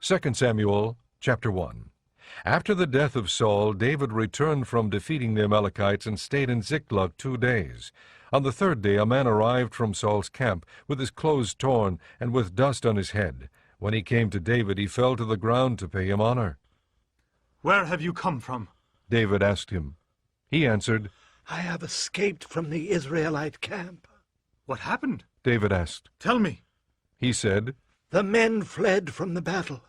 2Samuel chapter 1. After the death of Saul, David returned from defeating the Amalekites and stayed in Ziklag 2 days. On the third day a man arrived from Saul's camp, with his clothes torn and with dust on his head. When he came to David, he fell to the ground to pay him honor. "Where have you come from?" David asked him. He answered, "I have escaped from the Israelite camp." "What happened?" David asked. "Tell me." He said, "The men fled from the battle.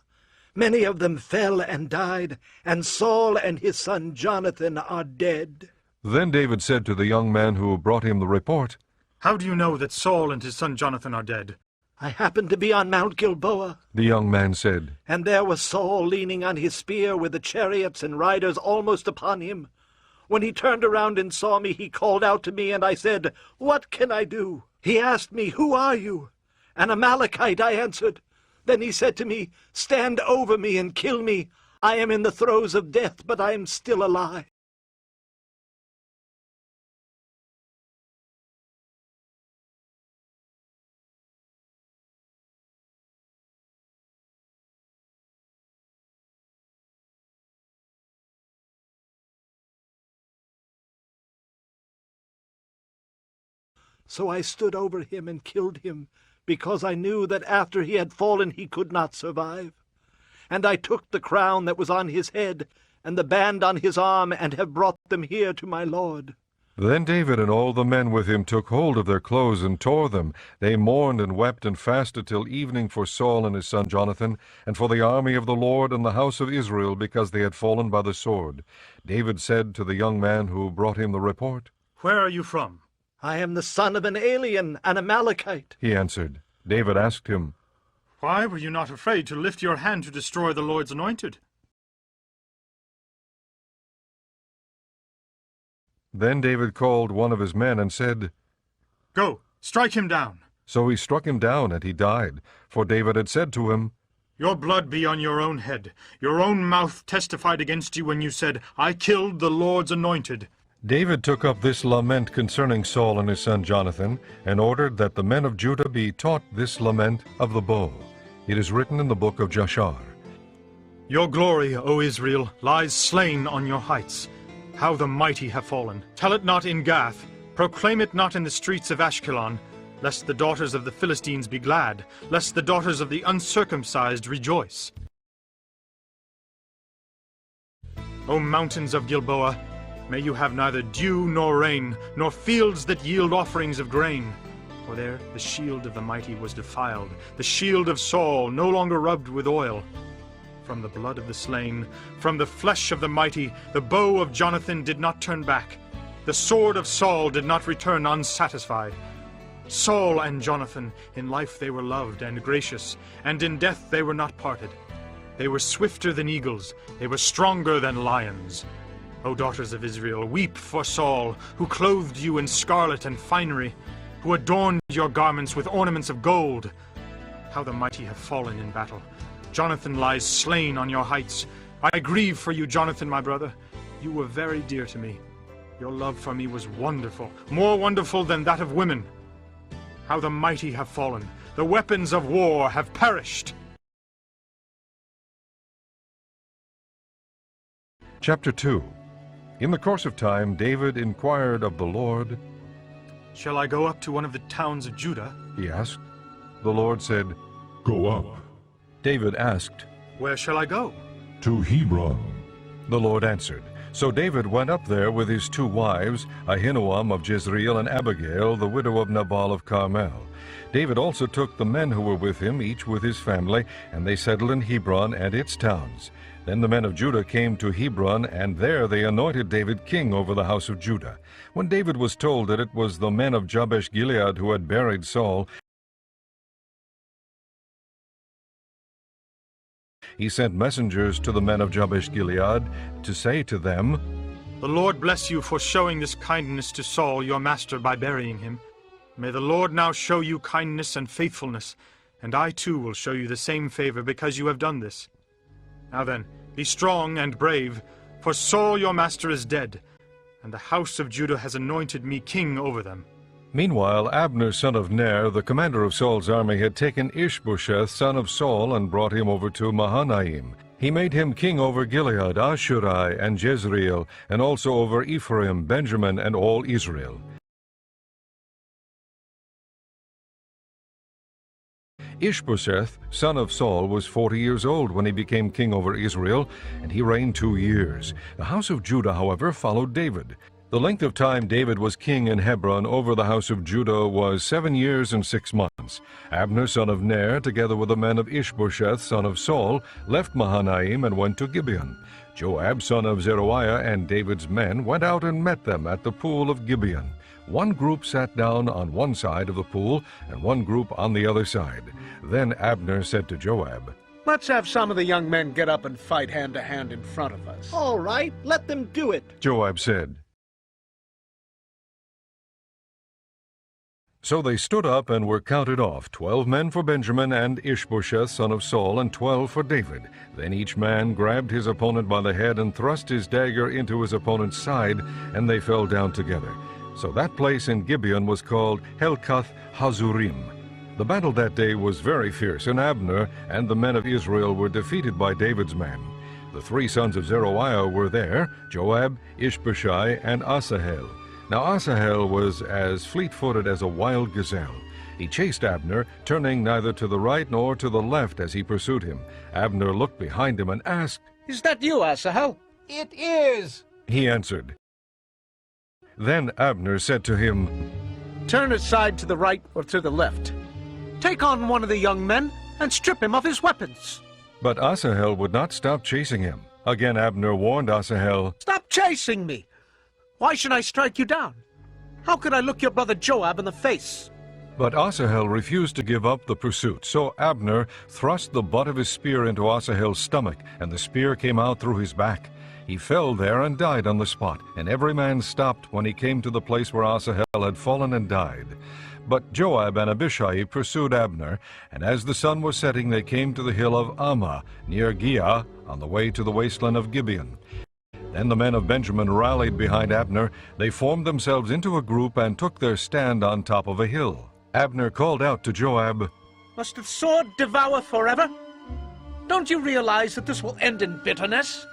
Many of them fell and died, and Saul and his son Jonathan are dead." Then David said to the young man who brought him the report, "How do you know that Saul and his son Jonathan are dead?" "I happened to be on Mount Gilboa." The young man said, "And there was Saul leaning on his spear with the chariots and riders almost upon him. When he turned around and saw me, he called out to me, and I said, 'What can I do?' He asked me, 'Who are you?' 'An Amalekite,' I answered. Then he said to me, 'Stand over me and kill me. I am in the throes of death, but I am still alive.'" So I stood over him and killed him, because I knew that after he had fallen he could not survive. And I took the crown that was on his head and the band on his arm, and have brought them here to my lord." Then David and all the men with him took hold of their clothes and tore them. They mourned and wept and fasted till evening for Saul and his son Jonathan, and for the army of the Lord and the house of Israel, because they had fallen by the sword. David said to the young man who brought him the report, "Where are you from?" "I am the son of an alien, an Amalekite." He answered. David asked him, "Why were you not afraid to lift your hand to destroy the Lord's anointed?" Then David called one of his men and said, "Go, strike him down." So he struck him down, and he died. For David had said to him, "Your blood be on your own head. Your own mouth testified against you when you said, 'I killed the Lord's anointed.'" David took up this lament concerning Saul and his son Jonathan, and ordered that the men of Judah be taught this lament of the bow. It is written in the book of Jashar. "Your glory, O Israel, lies slain on your heights. How the mighty have fallen. Tell it not in Gath, proclaim it not in the streets of Ashkelon, lest the daughters of the Philistines be glad, lest the daughters of the uncircumcised rejoice. O mountains of Gilboa, may you have neither dew nor rain, nor fields that yield offerings of grain. For there the shield of the mighty was defiled, the shield of Saul no longer rubbed with oil. From the blood of the slain, from the flesh of the mighty, the bow of Jonathan did not turn back. The sword of Saul did not return unsatisfied. Saul and Jonathan, in life they were loved and gracious, and in death they were not parted. They were swifter than eagles, they were stronger than lions. O daughters of Israel, weep for Saul, who clothed you in scarlet and finery, who adorned your garments with ornaments of gold. How the mighty have fallen in battle. Jonathan lies slain on your heights. I grieve for you, Jonathan, my brother. You were very dear to me. Your love for me was wonderful, more wonderful than that of women. How the mighty have fallen. The weapons of war have perished." Chapter 2. In the course of time, David inquired of the Lord. "Shall I go up to one of the towns of Judah?" He asked. The Lord said, "Go up David asked, "Where shall I go?" to Hebron." The Lord answered. So David went up there with his 2 wives, Ahinoam of Jezreel and Abigail, the widow of Nabal of Carmel. David also took the men who were with him, each with his family, and they settled in Hebron and its towns. Then the men of Judah came to Hebron, and there they anointed David king over the house of Judah. When David was told that it was the men of Jabesh-Gilead who had buried Saul, he sent messengers to the men of Jabesh-Gilead to say to them, "The Lord bless you for showing this kindness to Saul, your master, by burying him. May the Lord now show you kindness and faithfulness, and I too will show you the same favor because you have done this. Now then, be strong and brave, for Saul your master is dead, and the house of Judah has anointed me king over them." Meanwhile, Abner son of Ner, the commander of Saul's army, had taken Ishbosheth son of Saul and brought him over to Mahanaim. He made him king over Gilead, Ashurai, and Jezreel, and also over Ephraim, Benjamin, and all Israel. Ishbosheth, son of Saul, was 40 years old when he became king over Israel, and he reigned 2 years. The house of Judah, however, followed David. The length of time David was king in Hebron over the house of Judah was 7 years and 6 months. Abner son of Ner, together with the men of Ishbosheth son of Saul, left Mahanaim and went to Gibeon. Joab son of Zeruiah and David's men went out and met them at the pool of Gibeon. One group sat down on one side of the pool, and one group on the other side. Then Abner said to Joab, "Let's have some of the young men get up and fight hand to hand in front of us." All right, let them do it. Joab said. So they stood up and were counted off, 12 men for Benjamin and Ishbosheth son of Saul, and 12 for David. Then each man grabbed his opponent by the head and thrust his dagger into his opponent's side, and they fell down together. So that place in Gibeon was called Helkath Hazurim. The battle that day was very fierce, and Abner and the men of Israel were defeated by David's men. The 3 sons of Zeruiah were there, Joab, Ishbosheth, and Asahel. Now Asahel was as fleet-footed as a wild gazelle. He chased Abner, turning neither to the right nor to the left as he pursued him. Abner looked behind him and asked, "Is that you, Asahel?" It is. He answered. Then Abner said to him, "Turn aside to the right or to the left. Take on one of the young men and strip him of his weapons." But Asahel would not stop chasing him. Again Abner warned Asahel, "Stop chasing me! Why should I strike you down? How could I look your brother Joab in the face?" But Asahel refused to give up the pursuit. So Abner thrust the butt of his spear into Asahel's stomach, and the spear came out through his back. He fell there and died on the spot, and every man stopped when he came to the place where Asahel had fallen and died. But Joab and Abishai pursued Abner, and as the sun was setting they came to the hill of Ammah, near Giah, on the way to the wasteland of Gibeon. Then the men of Benjamin rallied behind Abner. They formed themselves into a group and took their stand on top of a hill. Abner called out to Joab, "Must the sword devour forever? Don't you realize that this will end in bitterness?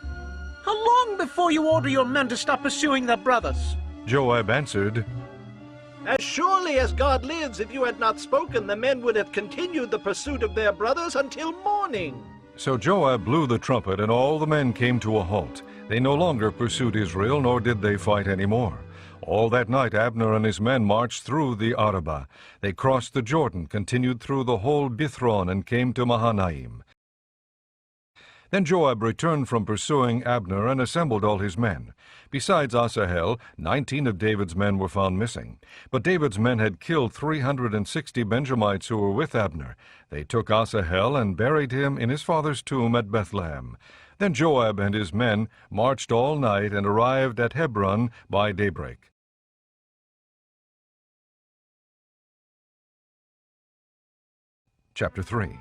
How long before you order your men to stop pursuing their brothers?" Joab answered, As surely as God lives, if you had not spoken, the men would have continued the pursuit of their brothers until morning. So Joab blew the trumpet, and all the men came to a halt. They no longer pursued Israel, nor did they fight any more. All that night Abner and his men marched through the Arabah. They crossed the Jordan, continued through the whole Bithron, and came to Mahanaim. Then Joab returned from pursuing Abner and assembled all his men. Besides Asahel, 19 of David's men were found missing. But David's men had killed 360 Benjamites who were with Abner. They took Asahel and buried him in his father's tomb at Bethlehem. Then Joab and his men marched all night and arrived at Hebron by daybreak. Chapter 3.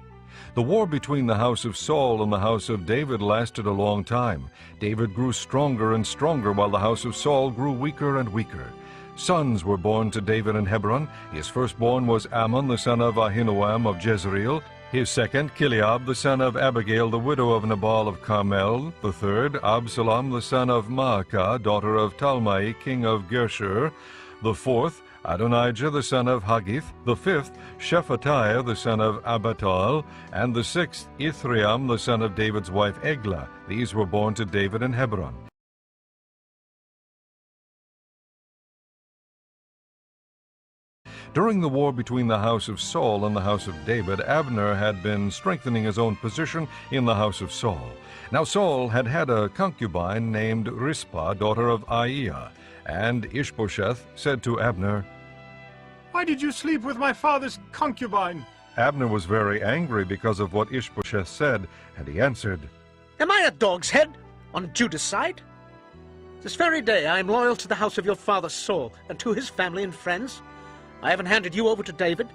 The war between the house of Saul and the house of David lasted a long time. David grew stronger and stronger, while the house of Saul grew weaker and weaker. Sons were born to David in Hebron. His firstborn was Ammon, the son of Ahinoam of Jezreel. His second, Chileab, the son of Abigail, the widow of Nabal of Carmel. The third, Absalom, the son of Maacah, daughter of Talmai, king of Geshur. The fourth, Adonijah, the son of Haggith. The fifth, Shephatiah, the son of Abatal. And the sixth, Ithream, the son of David's wife Eglah. These were born to David in Hebron. During the war between the house of Saul and the house of David, Abner had been strengthening his own position in the house of Saul. Now Saul had had a concubine named Rizpah, daughter of Aiah, and Ishbosheth said to Abner, Why did you sleep with my father's concubine? Abner was very angry because of what Ishbosheth said, and he answered, Am I a dog's head on Judah's side? This very day I am loyal to the house of your father Saul and to his family and friends. I haven't handed you over to David,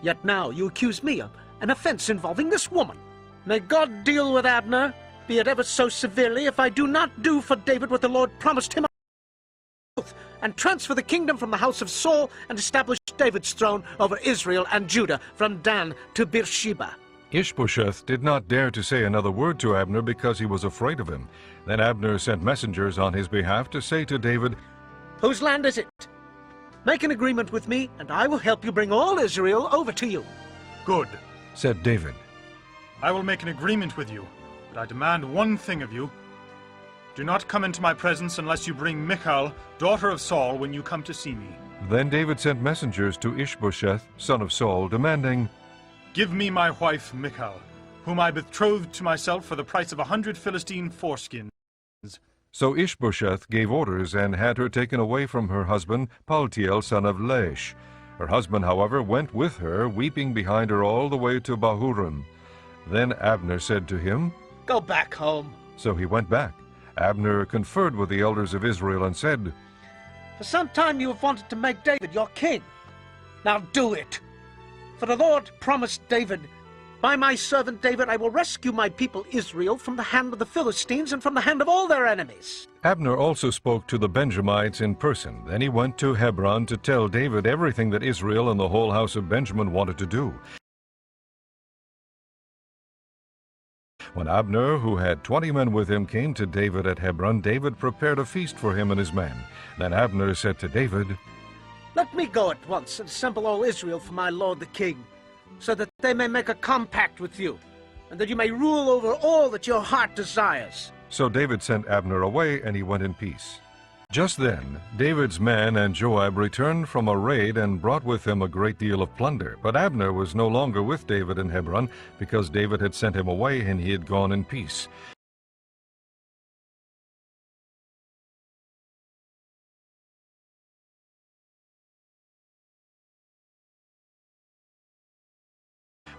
yet now you accuse me of an offense involving this woman. May God deal with Abner, be it ever so severely, if I do not do for David what the Lord promised him and transfer the kingdom from the house of Saul and establish David's throne over Israel and Judah from Dan to Beersheba. Ishbosheth did not dare to say another word to Abner because he was afraid of him. Then Abner sent messengers on his behalf to say to David, Whose land is it? Make an agreement with me, and I will help you bring all Israel over to you. Good. said David. I will make an agreement with you, but I demand one thing of you. Do not come into my presence unless you bring Michal, daughter of Saul, when you come to see me. Then David sent messengers to Ishbosheth, son of Saul, demanding, Give me my wife Michal, whom I betrothed to myself for the price of 100 Philistine foreskins. So Ishbosheth gave orders and had her taken away from her husband, Paltiel, son of Laish. Her husband, however, went with her, weeping behind her all the way to Bahurim. Then Abner said to him, Go back home. So he went back. Abner conferred with the elders of Israel and said, For some time you have wanted to make David your king. Now do it. For the Lord promised David, By my servant David I will rescue my people Israel from the hand of the Philistines and from the hand of all their enemies. Abner also spoke to the Benjamites in person. Then he went to Hebron to tell David everything that Israel and the whole house of Benjamin wanted to do. When Abner, who had 20 men with him, came to David at Hebron, David prepared a feast for him and his men. Then Abner said to David, Let me go at once and assemble all Israel for my lord the king, so that they may make a compact with you, and that you may rule over all that your heart desires. So David sent Abner away, and he went in peace. Just then David's men and Joab returned from a raid and brought with them a great deal of plunder. But Abner was no longer with David in Hebron, because David had sent him away, and he had gone in peace.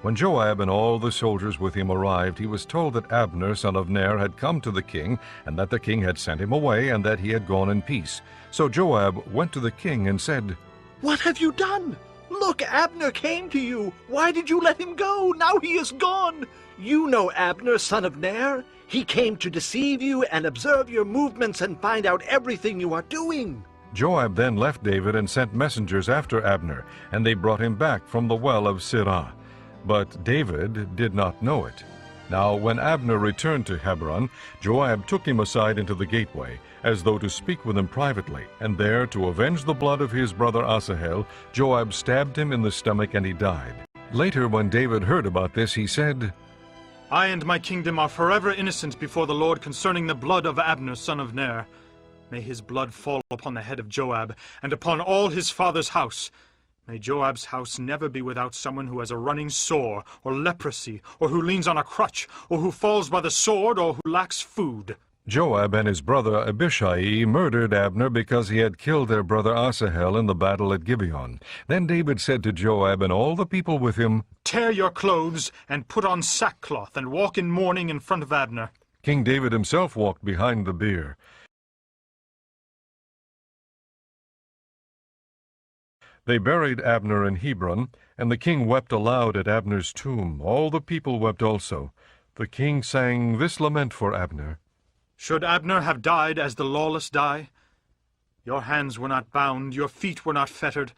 When Joab and all the soldiers with him arrived, he was told that Abner, son of Ner, had come to the king, and that the king had sent him away, and that he had gone in peace. So Joab went to the king and said, What have you done? Look, Abner came to you. Why did you let him go? Now he is gone. You know Abner, son of Ner. He came to deceive you and observe your movements and find out everything you are doing. Joab then left David and sent messengers after Abner, and they brought him back from the well of Sirah. But David did not know it. Now when Abner returned to Hebron, Joab took him aside into the gateway, as though to speak with him privately, and there, to avenge the blood of his brother Asahel, Joab stabbed him in the stomach, and he died. Later, when David heard about this, he said, I and my kingdom are forever innocent before the Lord concerning the blood of Abner, son of Ner. May his blood fall upon the head of Joab, and upon all his father's house. May Joab's house never be without someone who has a running sore, or leprosy, or who leans on a crutch, or who falls by the sword, or who lacks food. Joab and his brother Abishai murdered Abner because he had killed their brother Asahel in the battle at Gibeon. Then David said to Joab and all the people with him, Tear your clothes, and put on sackcloth, and walk in mourning in front of Abner. King David himself walked behind the bier. They buried Abner in Hebron, and the king wept aloud at Abner's tomb. All the people wept also. The king sang this lament for Abner. Should Abner have died as the lawless die? Your hands were not bound, your feet were not fettered.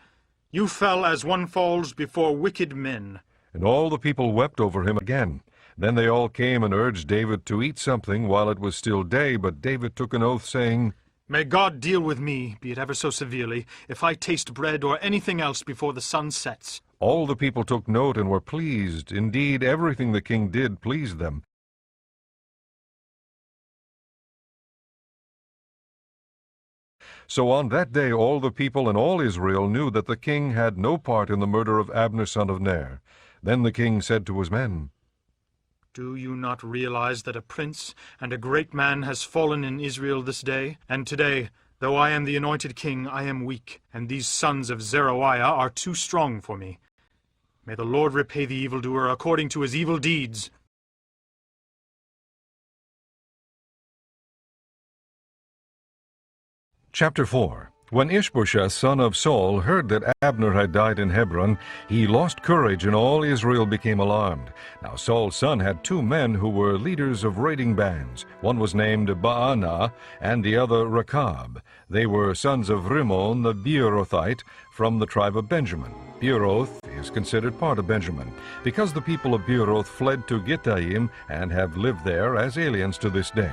You fell as one falls before wicked men. And all the people wept over him again. Then they all came and urged David to eat something while it was still day, but David took an oath, saying, May God deal with me, be it ever so severely, if I taste bread or anything else before the sun sets. All the people took note and were pleased. Indeed, everything the king did pleased them. So on that day all the people and all Israel knew that the king had no part in the murder of Abner son of Ner. Then the king said to his men, Do you not realize that a prince and a great man has fallen in Israel this day? And today, though I am the anointed king, I am weak, and these sons of Zeruiah are too strong for me. May the Lord repay the evildoer according to his evil deeds. Chapter 4. When Ishbosheth, son of Saul, heard that Abner had died in Hebron, he lost courage, and all Israel became alarmed. Now Saul's son had 2 men who were leaders of raiding bands. One was named Baanah, and the other Rechab. They were sons of Rimmon the Beerothite, from the tribe of Benjamin. Beeroth is considered part of Benjamin, because the people of Beeroth fled to Gittaim and have lived there as aliens to this day.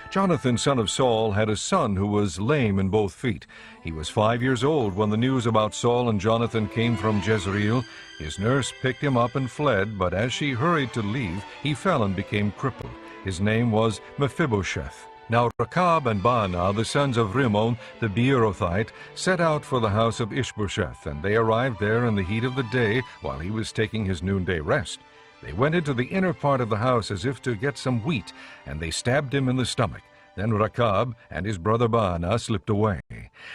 Jonathan, son of Saul, had a son who was lame in both feet. He was 5 years old when the news about Saul and Jonathan came from Jezreel. His nurse picked him up and fled, but as she hurried to leave, he fell and became crippled. His name was Mephibosheth. Now Rechab and Baanah, the sons of Rimmon the Beerothite, set out for the house of Ishbosheth, and they arrived there in the heat of the day while he was taking his noonday rest. They went into the inner part of the house as if to get some wheat, and they stabbed him in the stomach. Then Rechab and his brother Baanah slipped away.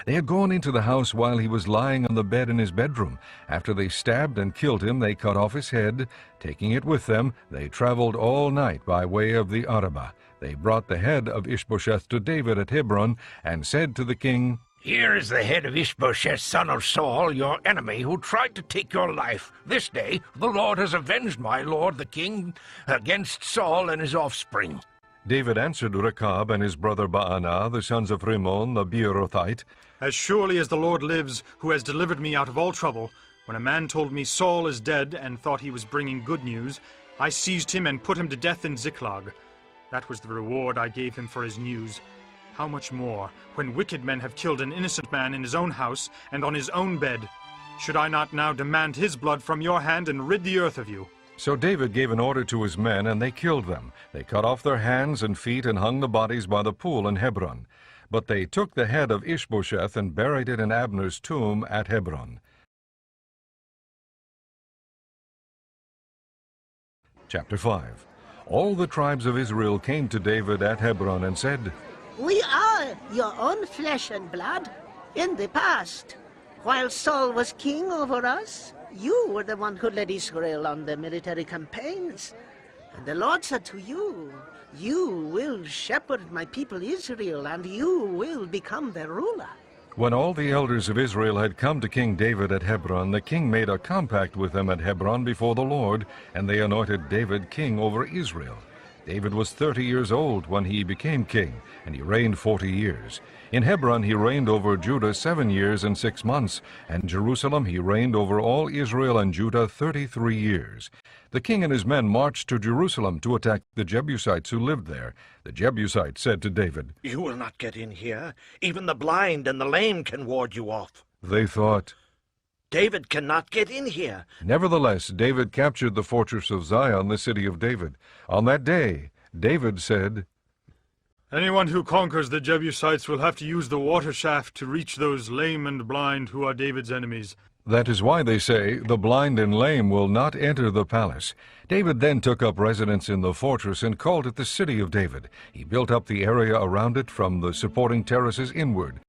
They had gone into the house while he was lying on the bed in his bedroom. After they stabbed and killed him, they cut off his head. Taking it with them, they traveled all night by way of the Arabah. They brought the head of Ishbosheth to David at Hebron, and said to the king, "Here is the head of Ishbosheth, son of Saul, your enemy, who tried to take your life. This day the Lord has avenged my lord the king against Saul and his offspring." David answered Rechab and his brother Baanah, the sons of Rimmon the Beerothite, As surely as the Lord lives, who has delivered me out of all trouble, when a man told me Saul is dead and thought he was bringing good news, I seized him and put him to death in Ziklag. That was the reward I gave him for his news. How much more, when wicked men have killed an innocent man in his own house and on his own bed? Should I not now demand his blood from your hand and rid the earth of you? So David gave an order to his men, and they killed them. They cut off their hands and feet and hung the bodies by the pool in Hebron. But they took the head of Ishbosheth and buried it in Abner's tomb at Hebron. Chapter 5. All the tribes of Israel came to David at Hebron and said, "We are your own flesh and blood. In the past, while Saul was king over us, you were the one who led Israel on the military campaigns. And the Lord said to you, 'You will shepherd my people Israel, and you will become their ruler.'" When all the elders of Israel had come to King David at Hebron, the king made a compact with them at Hebron before the Lord, and they anointed David king over Israel. David was 30 years old when he became king, and he reigned 40 years. In Hebron he reigned over Judah 7 years and 6 months, and Jerusalem he reigned over all Israel and Judah 33 years. The king and his men marched to Jerusalem to attack the Jebusites who lived there. The Jebusites said to David, "You will not get in here. Even the blind and the lame can ward you off." They thought. David cannot get in here. Nevertheless, David captured the fortress of Zion, the city of David. On that day, David said, Anyone who conquers the Jebusites will have to use the water shaft to reach those lame and blind who are David's enemies. That is why they say, the blind and lame will not enter the palace. David then took up residence in the fortress and called it the City of David. He built up the area around it from the supporting terraces inward.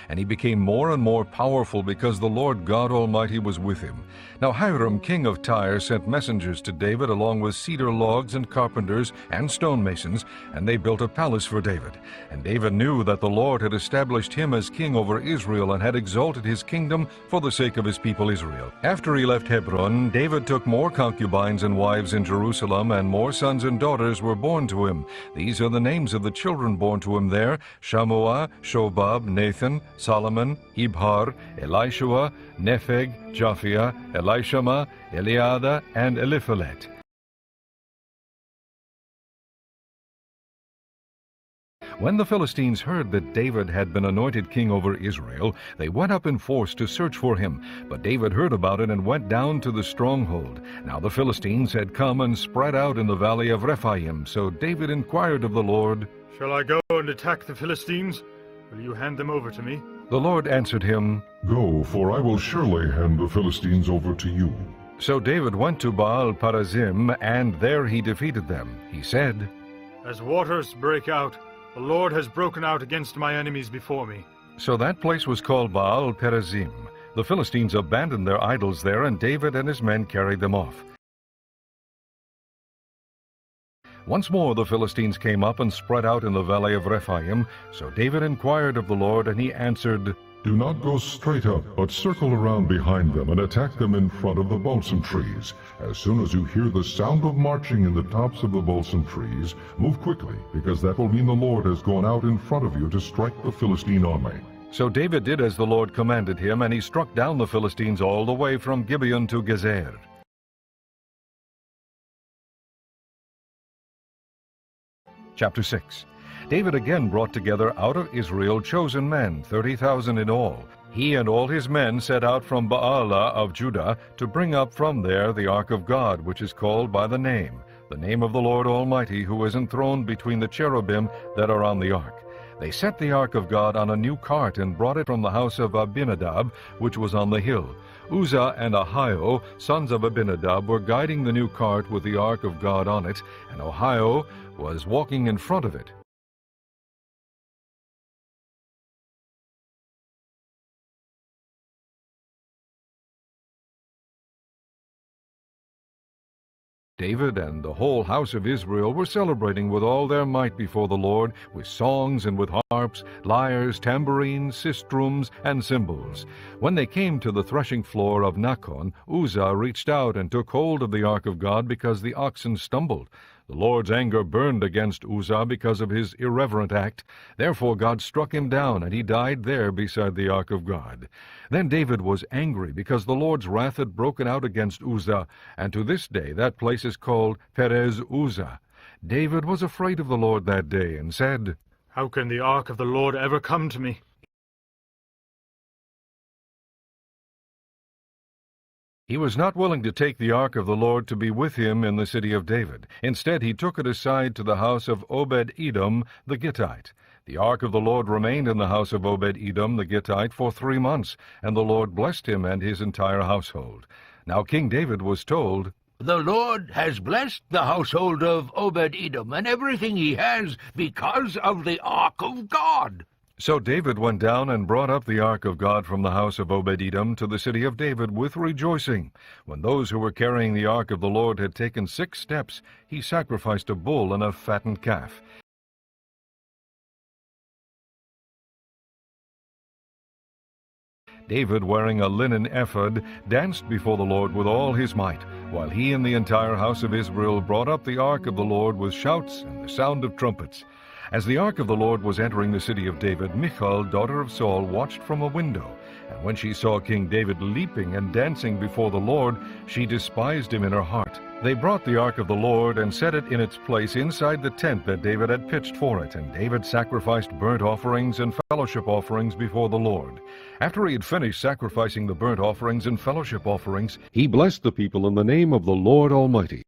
And he became more and more powerful because the Lord God Almighty was with him. Now Hiram, king of Tyre, sent messengers to David along with cedar logs and carpenters and stonemasons, and they built a palace for David. And David knew that the Lord had established him as king over Israel and had exalted his kingdom for the sake of his people Israel. After he left Hebron, David took more concubines and wives in Jerusalem, and more sons and daughters were born to him. These are the names of the children born to him there: Shammua, Shobab, Nathan, Solomon, Ibhar, Elishua, Nepheg, Japhia, Elishama, Eliada, and Eliphalet. When the Philistines heard that David had been anointed king over Israel, they went up in force to search for him. But David heard about it and went down to the stronghold. Now the Philistines had come and spread out in the valley of Rephaim. So David inquired of the Lord, Shall I go and attack the Philistines? Will you hand them over to me? The Lord answered him, Go, for I will surely hand the Philistines over to you. So David went to Baal Perazim, and there he defeated them. He said, As waters break out, the Lord has broken out against my enemies before me. So that place was called Baal Perazim. The Philistines abandoned their idols there, and David and his men carried them off. Once more the Philistines came up and spread out in the valley of Rephaim. So David inquired of the Lord, and he answered, Do not go straight up, but circle around behind them and attack them in front of the balsam trees. As soon as you hear the sound of marching in the tops of the balsam trees, move quickly, because that will mean the Lord has gone out in front of you to strike the Philistine army. So David did as the Lord commanded him, and he struck down the Philistines all the way from Gibeon to Gezer. Chapter 6. David again brought together out of Israel chosen men, 30,000 in all. He and all his men set out from Baalah of Judah to bring up from there the ark of God, which is called by the name of the Lord Almighty, who is enthroned between the cherubim that are on the ark. They set the ark of God on a new cart and brought it from the house of Abinadab, which was on the hill. Uzzah and Ahio, sons of Abinadab, were guiding the new cart with the ark of God on it, and Ahio was walking in front of it. David and the whole house of Israel were celebrating with all their might before the Lord, with songs and with harps, lyres, tambourines, sistrums, and cymbals. When they came to the threshing floor of Nachon, Uzzah reached out and took hold of the ark of God because the oxen stumbled. The Lord's anger burned against Uzzah because of his irreverent act. Therefore God struck him down, and he died there beside the ark of God. Then David was angry because the Lord's wrath had broken out against Uzzah, and to this day that place is called Perez Uzzah. David was afraid of the Lord that day, and said, How can the ark of the Lord ever come to me? He was not willing to take the ark of the Lord to be with him in the city of David. Instead, he took it aside to the house of Obed-Edom the Gittite. The ark of the Lord remained in the house of Obed-Edom the Gittite for 3 months, and the Lord blessed him and his entire household. Now King David was told, The Lord has blessed the household of Obed-Edom and everything he has because of the ark of God. So David went down and brought up the ark of God from the house of Obed-Edom to the city of David with rejoicing. When those who were carrying the ark of the Lord had taken 6 steps, he sacrificed a bull and a fattened calf. David, wearing a linen ephod, danced before the Lord with all his might, while he and the entire house of Israel brought up the ark of the Lord with shouts and the sound of trumpets. As the ark of the Lord was entering the city of David, Michal, daughter of Saul, watched from a window. And when she saw King David leaping and dancing before the Lord, she despised him in her heart. They brought the ark of the Lord and set it in its place inside the tent that David had pitched for it, and David sacrificed burnt offerings and fellowship offerings before the Lord. After he had finished sacrificing the burnt offerings and fellowship offerings, he blessed the people in the name of the Lord Almighty.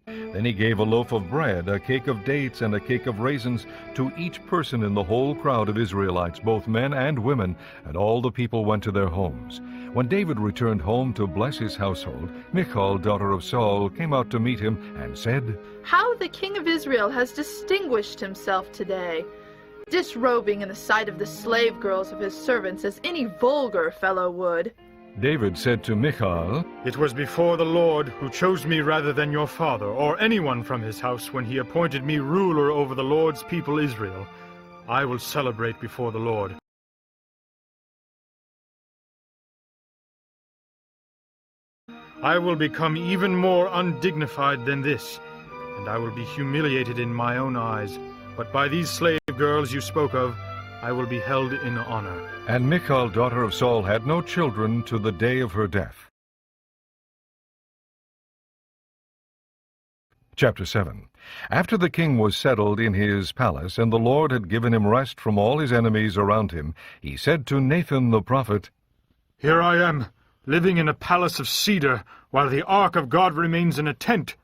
Then he gave a loaf of bread, a cake of dates, and a cake of raisins to each person in the whole crowd of Israelites, both men and women, and all the people went to their homes. When David returned home to bless his household, Michal, daughter of Saul, came out to meet him and said, How the king of Israel has distinguished himself today, disrobing in the sight of the slave girls of his servants as any vulgar fellow would. David said to Michal, It was before the Lord who chose me rather than your father, or anyone from his house, when he appointed me ruler over the Lord's people Israel. I will celebrate before the Lord. I will become even more undignified than this, and I will be humiliated in my own eyes. But by these slave girls you spoke of, I will be held in honor. And Michal, daughter of Saul, had no children to the day of her death. Chapter 7. After the king was settled in his palace, and the Lord had given him rest from all his enemies around him, he said to Nathan the prophet, Here I am, living in a palace of cedar, while the ark of God remains in a tent.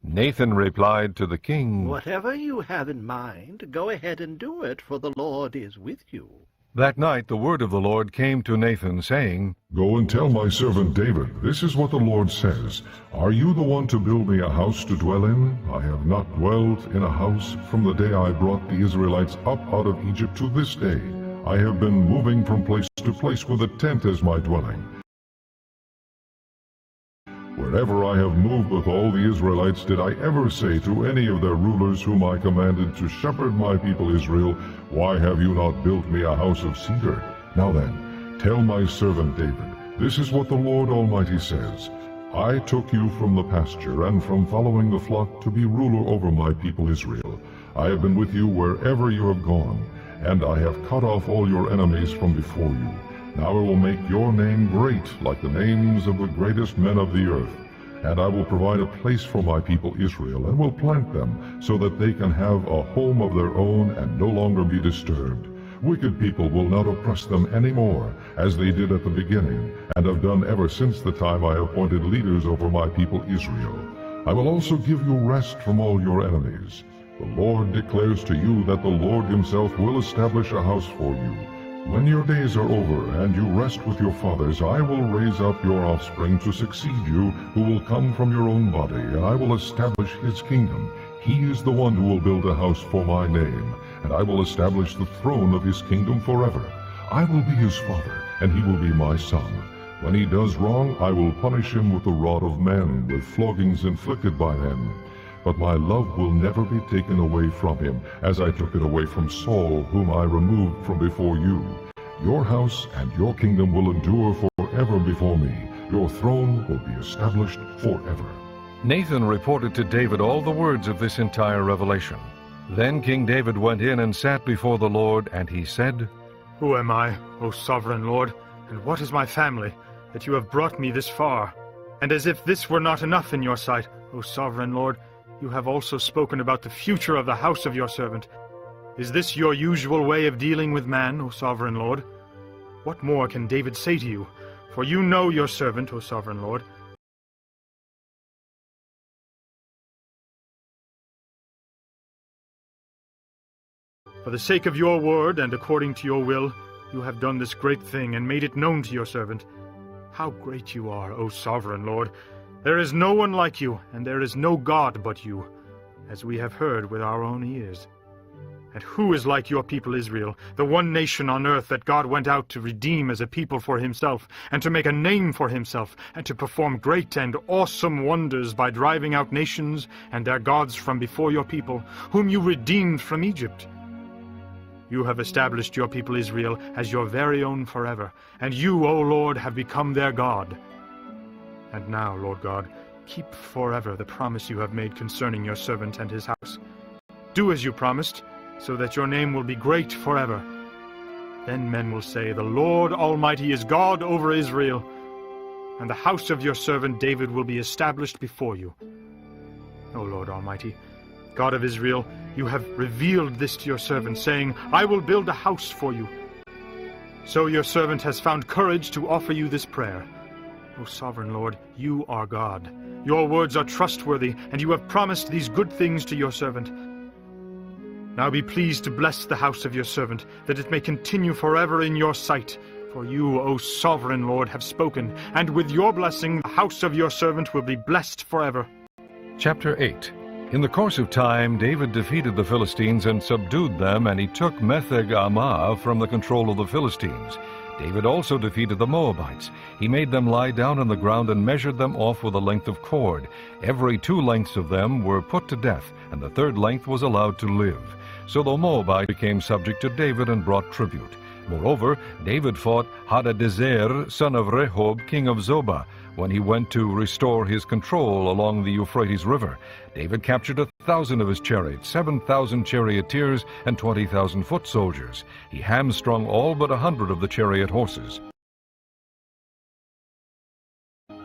Nathan replied to the king, Whatever you have in mind, go ahead and do it, for the Lord is with you. That night the word of the Lord came to Nathan, saying, Go and tell my servant David, this is what the Lord says. Are you the one to build me a house to dwell in? I have not dwelt in a house from the day I brought the Israelites up out of Egypt to this day. I have been moving from place to place with a tent as my dwelling. Wherever I have moved with all the Israelites, did I ever say to any of their rulers whom I commanded to shepherd my people Israel, Why have you not built me a house of cedar? Now then, tell my servant David, this is what the Lord Almighty says. I took you from the pasture and from following the flock to be ruler over my people Israel. I have been with you wherever you have gone, and I have cut off all your enemies from before you. Now I will make your name great, like the names of the greatest men of the earth. And I will provide a place for my people Israel, and will plant them, so that they can have a home of their own and no longer be disturbed. Wicked people will not oppress them any more, as they did at the beginning, and have done ever since the time I appointed leaders over my people Israel. I will also give you rest from all your enemies. The Lord declares to you that the Lord himself will establish a house for you. When your days are over, and you rest with your fathers, I will raise up your offspring to succeed you, who will come from your own body, and I will establish his kingdom. He is the one who will build a house for my name, and I will establish the throne of his kingdom forever. I will be his father, and he will be my son. When he does wrong, I will punish him with the rod of men, with floggings inflicted by men. But my love will never be taken away from him, as I took it away from Saul, whom I removed from before you. Your house and your kingdom will endure forever before me. Your throne will be established forever. Nathan reported to David all the words of this entire revelation. Then King David went in and sat before the Lord, and he said, Who am I, O sovereign Lord, and what is my family, that you have brought me this far? And as if this were not enough in your sight, O sovereign Lord, you have also spoken about the future of the house of your servant. Is this your usual way of dealing with man, O sovereign Lord? What more can David say to you? For you know your servant, O sovereign Lord. For the sake of your word and according to your will, you have done this great thing and made it known to your servant. How great you are, O sovereign Lord! There is no one like you, and there is no God but you, as we have heard with our own ears. And who is like your people Israel, the one nation on earth that God went out to redeem as a people for himself, and to make a name for himself, and to perform great and awesome wonders by driving out nations and their gods from before your people, whom you redeemed from Egypt? You have established your people Israel as your very own forever, and you, O Lord, have become their God. And now, Lord God, keep forever the promise you have made concerning your servant and his house. Do as you promised, so that your name will be great forever. Then men will say, The Lord Almighty is God over Israel, and the house of your servant David will be established before you. O Lord Almighty, God of Israel, you have revealed this to your servant, saying, I will build a house for you. So your servant has found courage to offer you this prayer. O sovereign Lord, you are God. Your words are trustworthy, and you have promised these good things to your servant. Now be pleased to bless the house of your servant, that it may continue forever in your sight. For you, O sovereign Lord, have spoken, and with your blessing the house of your servant will be blessed forever. Chapter 8. In the course of time, David defeated the Philistines and subdued them, and he took Metheg-Ammah from the control of the Philistines. David also defeated the Moabites. He made them lie down on the ground and measured them off with a length of cord. Every 2 lengths of them were put to death, and the 3rd length was allowed to live. So the Moabites became subject to David and brought tribute. Moreover, David fought Hadadezer, son of Rehob, king of Zobah, when he went to restore his control along the Euphrates River. David captured 1,000 of his chariots, 7,000 charioteers, and 20,000 foot soldiers. He hamstrung all but 100 of the chariot horses.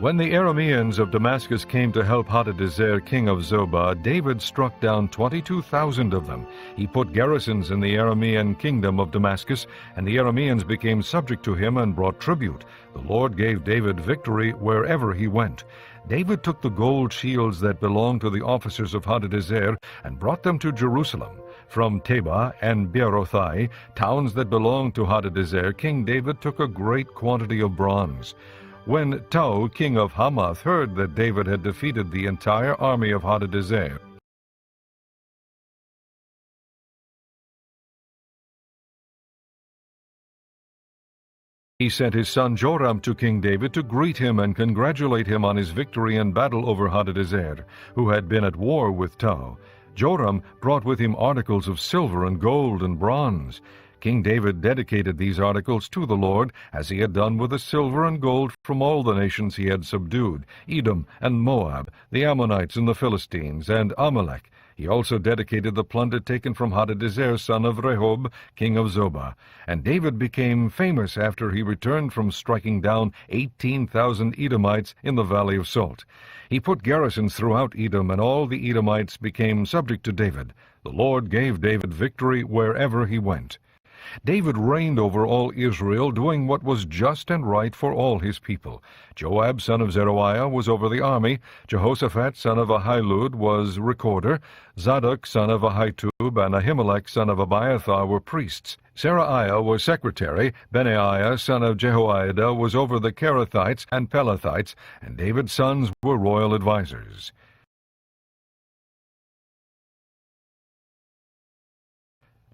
When the Arameans of Damascus came to help Hadadezer, king of Zobah, David struck down 22,000 of them. He put garrisons in the Aramean kingdom of Damascus, and the Arameans became subject to him and brought tribute. The Lord gave David victory wherever he went. David took the gold shields that belonged to the officers of Hadadezer and brought them to Jerusalem. From Tebah and Beerothai, towns that belonged to Hadadezer, King David took a great quantity of bronze. When Tou, king of Hamath, heard that David had defeated the entire army of Hadadezer, He sent his son Joram to King David to greet him and congratulate him on his victory in battle over Hadadezer, who had been at war with Tou. Joram brought with him articles of silver and gold and bronze. King David dedicated these articles to the Lord, as he had done with the silver and gold from all the nations he had subdued, Edom and Moab, the Ammonites and the Philistines, and Amalek. He also dedicated the plunder taken from Hadadezer, son of Rehob, king of Zobah. And David became famous after he returned from striking down 18,000 Edomites in the Valley of Salt. He put garrisons throughout Edom, and all the Edomites became subject to David. The Lord gave David victory wherever he went. David reigned over all Israel, doing what was just and right for all his people. Joab, son of Zeruiah, was over the army. Jehoshaphat, son of Ahilud, was recorder. Zadok, son of Ahitub, and Ahimelech, son of Abiathar, were priests. Seraiah was secretary. Benaiah, son of Jehoiada, was over the Kerethites and Pelethites, and David's sons were royal advisers.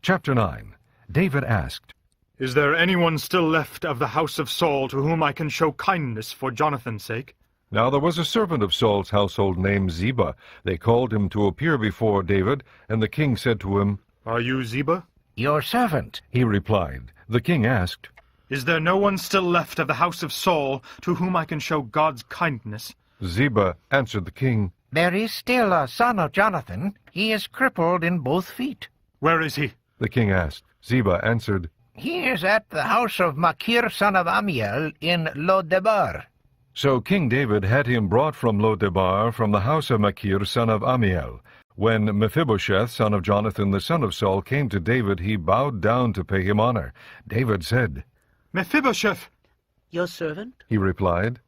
Chapter 9. David asked, Is there anyone still left of the house of Saul to whom I can show kindness for Jonathan's sake? Now there was a servant of Saul's household named Ziba. They called him to appear before David, and the king said to him, Are you Ziba? Your servant. He replied. The king asked, Is there no one still left of the house of Saul to whom I can show God's kindness? Ziba answered the king, There is still a son of Jonathan. He is crippled in both feet. Where is he? The king asked. Ziba answered, He is at the house of Machir, son of Amiel, in Lodebar. So King David had him brought from Lodebar, from the house of Machir, son of Amiel. When Mephibosheth, son of Jonathan, the son of Saul, came to David, he bowed down to pay him honor. David said, Mephibosheth! Your servant? He replied.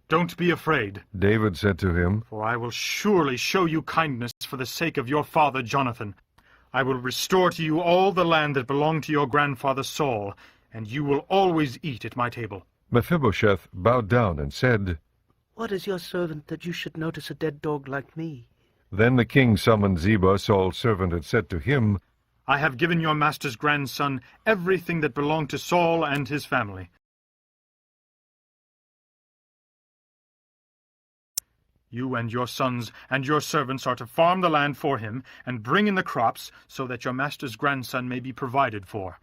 Don't be afraid, David said to him, for I will surely show you kindness for the sake of your father Jonathan. I will restore to you all the land that belonged to your grandfather Saul, and you will always eat at my table. Mephibosheth bowed down and said, What is your servant that you should notice a dead dog like me? Then the king summoned Ziba, Saul's servant, and said to him, I have given your master's grandson everything that belonged to Saul and his family. You and your sons and your servants are to farm the land for him, and bring in the crops, so that your master's grandson may be provided for.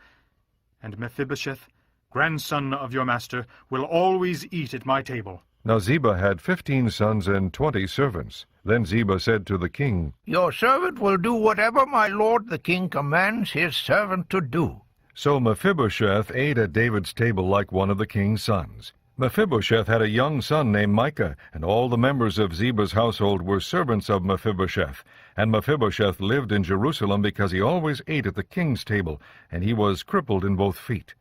And Mephibosheth, grandson of your master, will always eat at my table. Now Ziba had 15 sons and 20 servants. Then Ziba said to the king, Your servant will do whatever my lord the king commands his servant to do. So Mephibosheth ate at David's table like one of the king's sons. Mephibosheth had a young son named Micah, and all the members of Ziba's household were servants of Mephibosheth. And Mephibosheth lived in Jerusalem because he always ate at the king's table, and he was crippled in both feet.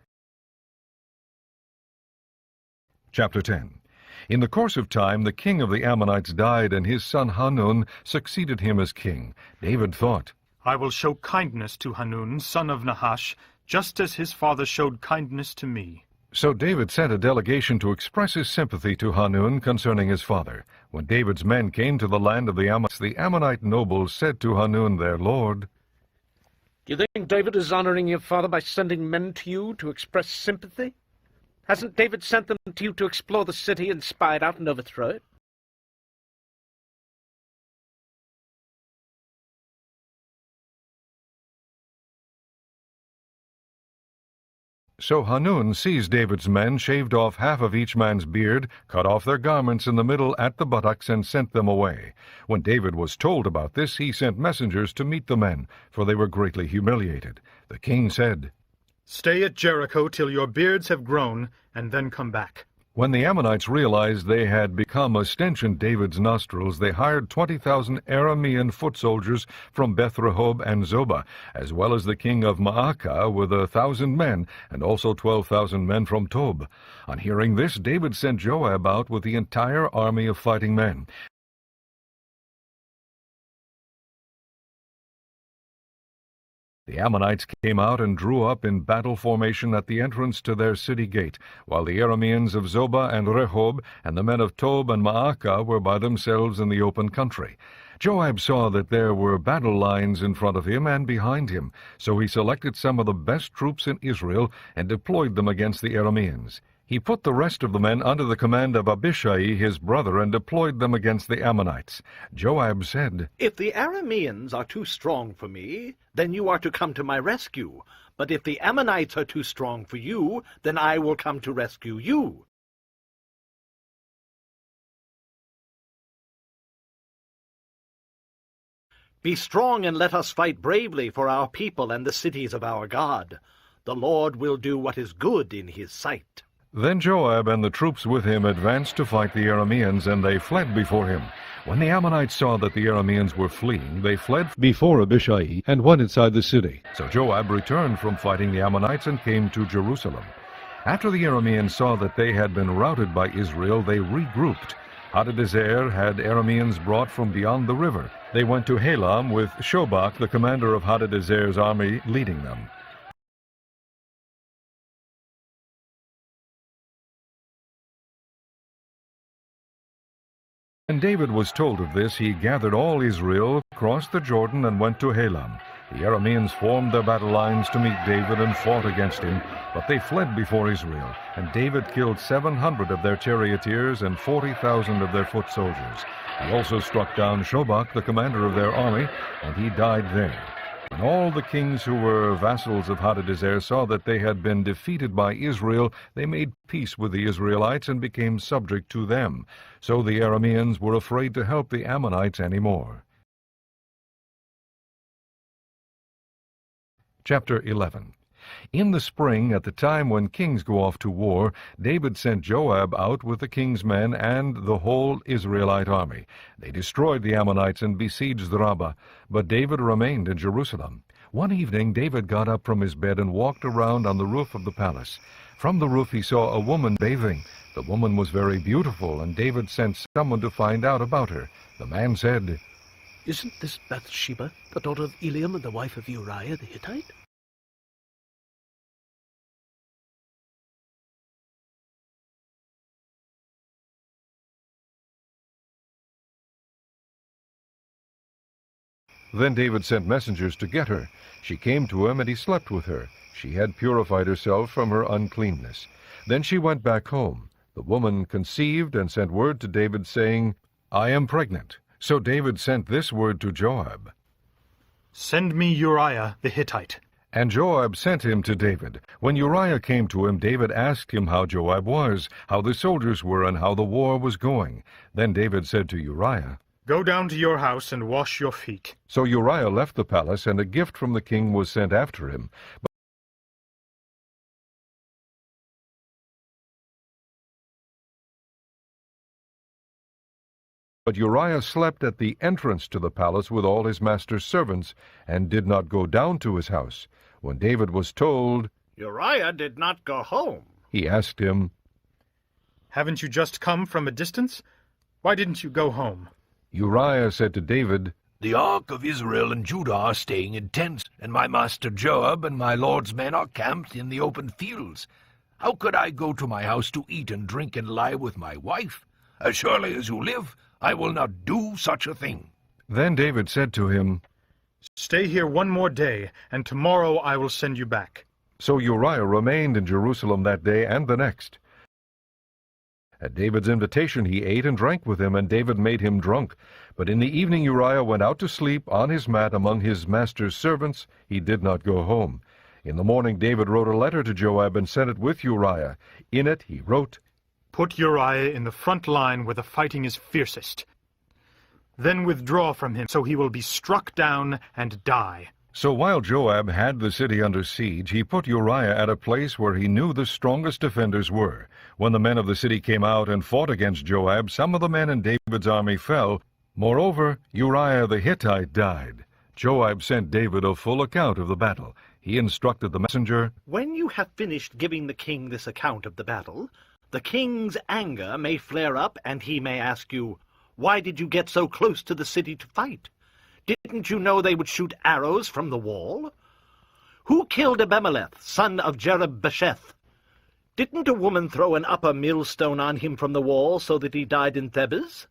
Chapter 10. In the course of time, the king of the Ammonites died, and his son Hanun succeeded him as king. David thought, I will show kindness to Hanun, son of Nahash, just as his father showed kindness to me. So David sent a delegation to express his sympathy to Hanun concerning his father. When David's men came to the land of the Ammonites, the Ammonite nobles said to Hanun, their lord, Do you think David is honoring your father by sending men to you to express sympathy? Hasn't David sent them to you to explore the city and spy it out and overthrow it? So Hanun seized David's men, shaved off half of each man's beard, cut off their garments in the middle at the buttocks, and sent them away. When David was told about this, he sent messengers to meet the men, for they were greatly humiliated. The king said, Stay at Jericho till your beards have grown, and then come back. When the Ammonites realized they had become a stench in David's nostrils, they hired 20,000 Aramean foot soldiers from Beth-rehob and Zobah, as well as the king of Maacah with 1,000 men, and also 12,000 men from Tob. On hearing this, David sent Joab out with the entire army of fighting men. The Ammonites came out and drew up in battle formation at the entrance to their city gate, while the Arameans of Zobah and Rehob and the men of Tob and Maacah were by themselves in the open country. Joab saw that there were battle lines in front of him and behind him, so he selected some of the best troops in Israel and deployed them against the Arameans. He put the rest of the men under the command of Abishai his brother and deployed them against the Ammonites. Joab said, If the Arameans are too strong for me, then you are to come to my rescue. But if the Ammonites are too strong for you, then I will come to rescue you. Be strong and let us fight bravely for our people and the cities of our God. The Lord will do what is good in his sight. Then Joab and the troops with him advanced to fight the Arameans, and they fled before him. When the Ammonites saw that the Arameans were fleeing, they fled before Abishai and went inside the city. So Joab returned from fighting the Ammonites and came to Jerusalem. After the Arameans saw that they had been routed by Israel, they regrouped. Hadadezer had Arameans brought from beyond the river. They went to Halam with Shobach, the commander of Hadadezer's army, leading them. When David was told of this, he gathered all Israel, crossed the Jordan, and went to Halam. The Arameans formed their battle lines to meet David and fought against him, but they fled before Israel, and David killed 700 of their charioteers and 40,000 of their foot soldiers. He also struck down Shobach, the commander of their army, and he died there. When all the kings who were vassals of Hadadezer saw that they had been defeated by Israel, they made peace with the Israelites and became subject to them. So the Arameans were afraid to help the Ammonites any more. Chapter 11. In the spring, at the time when kings go off to war, David sent Joab out with the king's men and the whole Israelite army. They destroyed the Ammonites and besieged Rabbah, but David remained in Jerusalem. One evening David got up from his bed and walked around on the roof of the palace. From the roof he saw a woman bathing. The woman was very beautiful, and David sent someone to find out about her. The man said, Isn't this Bathsheba, the daughter of Eliam and the wife of Uriah the Hittite? Then David sent messengers to get her. She came to him, and he slept with her. She had purified herself from her uncleanness. Then she went back home. The woman conceived and sent word to David, saying, I am pregnant. So David sent this word to Joab, Send me Uriah the Hittite. And Joab sent him to David. When Uriah came to him, David asked him how Joab was, how the soldiers were, and how the war was going. Then David said to Uriah, Go down to your house and wash your feet. So Uriah left the palace, and a gift from the king was sent after him. But Uriah slept at the entrance to the palace with all his master's servants, and did not go down to his house. When David was told, Uriah did not go home, he asked him, Haven't you just come from a distance? Why didn't you go home? Uriah said to David, The ark of Israel and Judah are staying in tents, and my master Joab and my lord's men are camped in the open fields. How could I go to my house to eat and drink and lie with my wife? As surely as you live, I will not do such a thing. Then David said to him, Stay here one more day, and tomorrow I will send you back. So Uriah remained in Jerusalem that day and the next. At David's invitation he ate and drank with him, and David made him drunk. But in the evening Uriah went out to sleep on his mat among his master's servants. He did not go home. In the morning David wrote a letter to Joab and sent it with Uriah. In it he wrote, Put Uriah in the front line where the fighting is fiercest. Then withdraw from him, so he will be struck down and die. So while Joab had the city under siege, he put Uriah at a place where he knew the strongest defenders were. When the men of the city came out and fought against Joab, some of the men in David's army fell. Moreover, Uriah the Hittite died. Joab sent David a full account of the battle. He instructed the messenger, When you have finished giving the king this account of the battle, the king's anger may flare up, and he may ask you, Why did you get so close to the city to fight? Didn't you know they would shoot arrows from the wall? Who killed Abimelech, son of Jerub-Besheth? Didn't a woman throw an upper millstone on him from the wall so that he died in Thebez?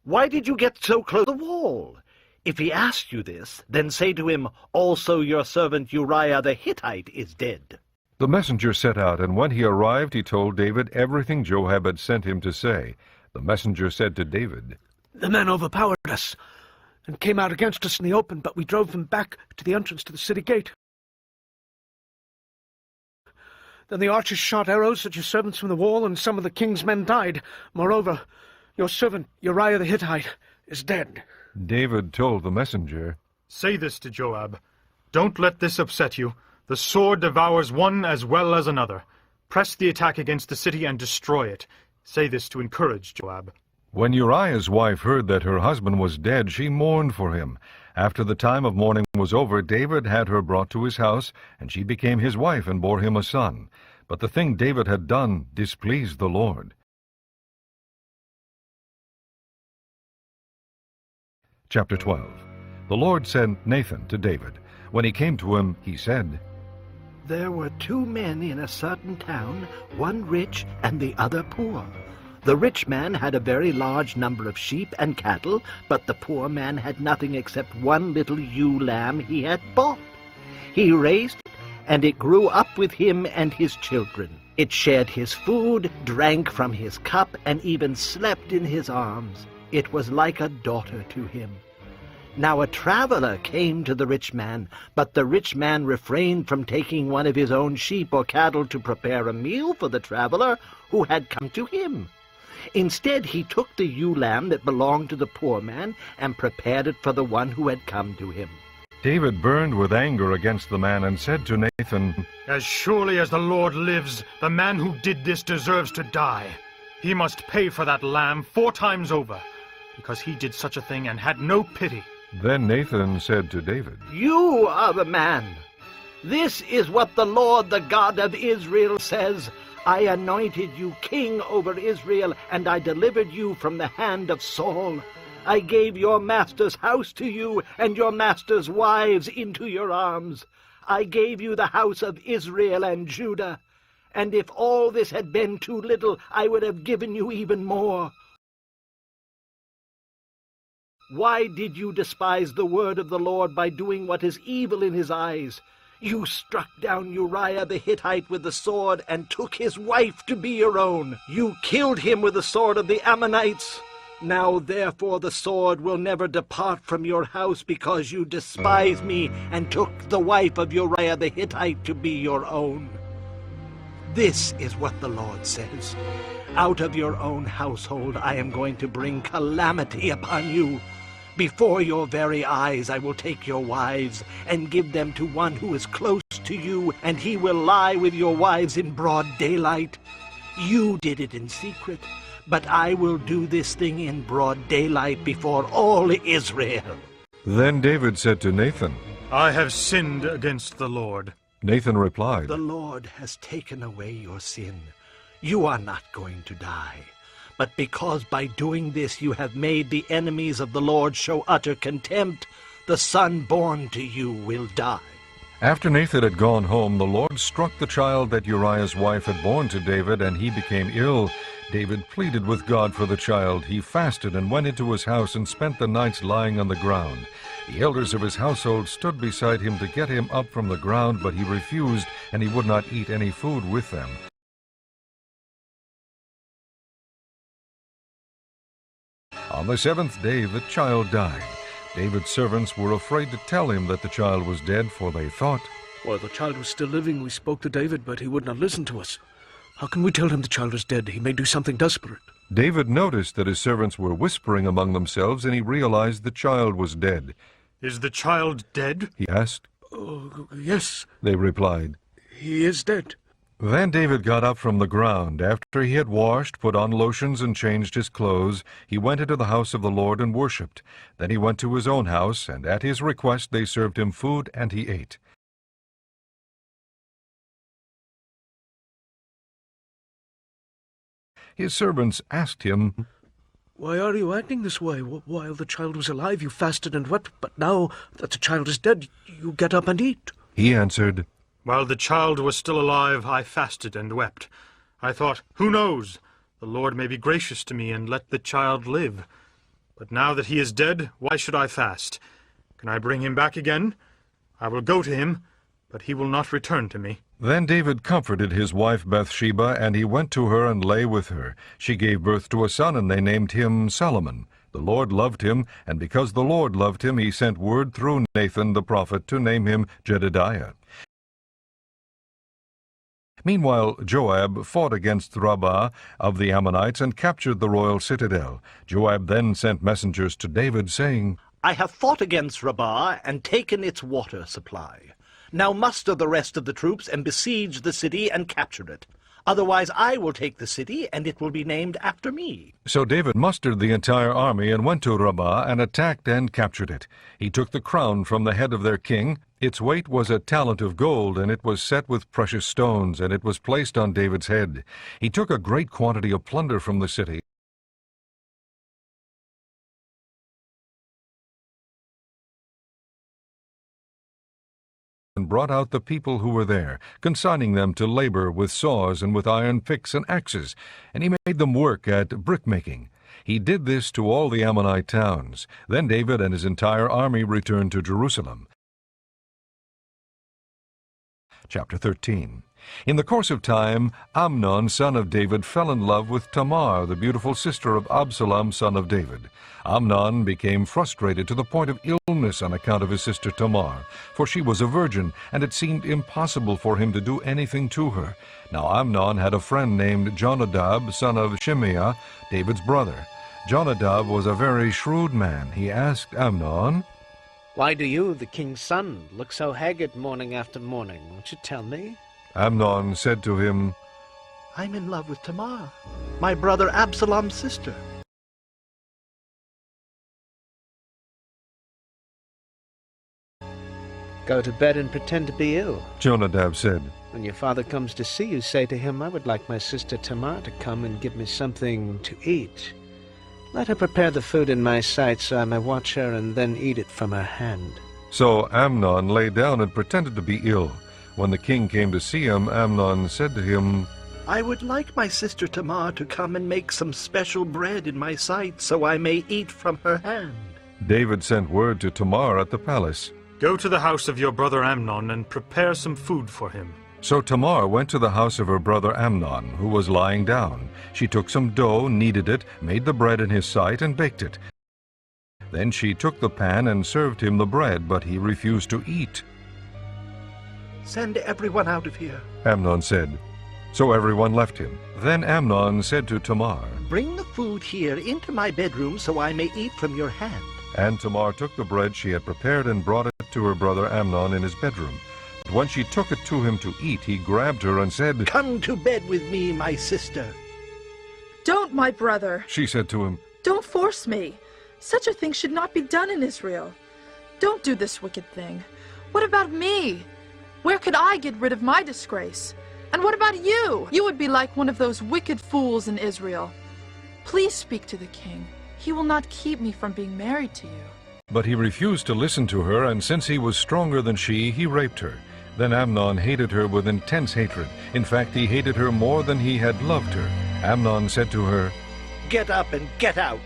Why did you get so close to the wall? If he asks you this, then say to him, also your servant Uriah the Hittite is dead. The messenger set out, and when he arrived, he told David everything Joab had sent him to say. The messenger said to David, The men overpowered us and came out against us in the open, but we drove them back to the entrance to the city gate. Then the archers shot arrows at your servants from the wall, and some of the king's men died. Moreover, your servant Uriah the Hittite is dead. David told the messenger, Say this to Joab. Don't let this upset you. The sword devours one as well as another. Press the attack against the city and destroy it. Say this to encourage Joab. When Uriah's wife heard that her husband was dead, she mourned for him. After the time of mourning was over, David had her brought to his house, and she became his wife and bore him a son. But the thing David had done displeased the Lord. Chapter 12. The Lord sent Nathan to David. When he came to him, he said, There were 2 men in a certain town, one rich and the other poor. The rich man had a very large number of sheep and cattle, but the poor man had nothing except one little ewe lamb he had bought. He raised it, and it grew up with him and his children. It shared his food, drank from his cup, and even slept in his arms. It was like a daughter to him. Now a traveler came to the rich man, but the rich man refrained from taking one of his own sheep or cattle to prepare a meal for the traveler who had come to him. Instead, he took the ewe lamb that belonged to the poor man and prepared it for the one who had come to him. David burned with anger against the man and said to Nathan, As surely as the Lord lives, the man who did this deserves to die. He must pay for that lamb 4 times over, because he did such a thing and had no pity. Then Nathan said to David, You are the man. This is what the Lord, the God of Israel, says. I anointed you king over Israel, and I delivered you from the hand of Saul. I gave your master's house to you, and your master's wives into your arms. I gave you the house of Israel and Judah. And if all this had been too little, I would have given you even more. Why did you despise the word of the Lord by doing what is evil in his eyes? You struck down Uriah the Hittite with the sword and took his wife to be your own. You killed him with the sword of the Ammonites. Now therefore the sword will never depart from your house, because you despised me and took the wife of Uriah the Hittite to be your own. This is what the Lord says. Out of your own household I am going to bring calamity upon you. Before your very eyes I will take your wives and give them to one who is close to you, and he will lie with your wives in broad daylight. You did it in secret, but I will do this thing in broad daylight before all Israel. Then David said to Nathan, I have sinned against the Lord. Nathan replied, The Lord has taken away your sin. You are not going to die. But because by doing this you have made the enemies of the Lord show utter contempt, the son born to you will die. After Nathan had gone home, the Lord struck the child that Uriah's wife had borne to David, and he became ill. David pleaded with God for the child. He fasted and went into his house and spent the nights lying on the ground. The elders of his household stood beside him to get him up from the ground, but he refused, and he would not eat any food with them. On the 7th day the child died. David's servants were afraid to tell him that the child was dead, for they thought, While the child was still living, we spoke to David, but he would not listen to us. How can we tell him the child is dead? He may do something desperate. David noticed that his servants were whispering among themselves, and he realized the child was dead. Is the child dead? He asked. Oh, yes, They replied. he is dead. Then David got up from the ground. After he had washed, put on lotions, and changed his clothes, he went into the house of the Lord and worshipped. Then he went to his own house, and at his request they served him food, and he ate. His servants asked him, Why are you acting this way? While the child was alive, you fasted and wept, but now that the child is dead, you get up and eat. He answered, While the child was still alive, I fasted and wept. I thought, who knows? The Lord may be gracious to me and let the child live. But now that he is dead, why should I fast? Can I bring him back again? I will go to him, but he will not return to me." Then David comforted his wife Bathsheba, and he went to her and lay with her. She gave birth to a son, and they named him Solomon. The Lord loved him, and because the Lord loved him, he sent word through Nathan the prophet to name him Jedidiah. Meanwhile, Joab fought against Rabbah of the Ammonites and captured the royal citadel. Joab then sent messengers to David, saying, "I have fought against Rabbah and taken its water supply. Now muster the rest of the troops and besiege the city and capture it. Otherwise I will take the city, and it will be named after me." So David mustered the entire army and went to Rabbah and attacked and captured it. He took the crown from the head of their king. Its weight was a talent of gold, and it was set with precious stones, and it was placed on David's head. He took a great quantity of plunder from the city, and brought out the people who were there, consigning them to labor with saws and with iron picks and axes, and he made them work at brick-making. He did this to all the Ammonite towns. Then David and his entire army returned to Jerusalem. Chapter 13. In the course of time, Amnon, son of David, fell in love with Tamar, the beautiful sister of Absalom, son of David. Amnon became frustrated to the point of illness on account of his sister Tamar, for she was a virgin, and it seemed impossible for him to do anything to her. Now Amnon had a friend named Jonadab, son of Shimeah, David's brother. Jonadab was a very shrewd man. He asked Amnon, Why do you, the king's son, look so haggard morning after morning? Won't you tell me? Amnon said to him, "I'm in love with Tamar, my brother Absalom's sister." Go to bed and pretend to be ill. Jonadab said. When your father comes to see you, say to him, I would like my sister Tamar to come and give me something to eat. Let her prepare the food in my sight so I may watch her and then eat it from her hand. So Amnon lay down and pretended to be ill. When the king came to see him, Amnon said to him, "I would like my sister Tamar to come and make some special bread in my sight so I may eat from her hand." David sent word to Tamar at the palace. "Go to the house of your brother Amnon and prepare some food for him." So Tamar went to the house of her brother Amnon, who was lying down. She took some dough, kneaded it, made the bread in his sight, and baked it. Then she took the pan and served him the bread, but he refused to eat. "Send everyone out of here." Amnon said. So everyone left him. Then Amnon said to Tamar, "Bring the food here into my bedroom so I may eat from your hand." And Tamar took the bread she had prepared and brought it to her brother Amnon in his bedroom. But when she took it to him to eat, he grabbed her and said, "Come to bed with me, my sister." "Don't, my brother. She said to him, Don't force me. Such a thing should not be done in Israel. Don't do this wicked thing. What about me? Where could I get rid of my disgrace? And what about you? You would be like one of those wicked fools in Israel. Please speak to the king. He will not keep me from being married to you." But he refused to listen to her, and since he was stronger than she, he raped her. Then Amnon hated her with intense hatred. In fact, he hated her more than he had loved her. Amnon said to her, "Get up and get out."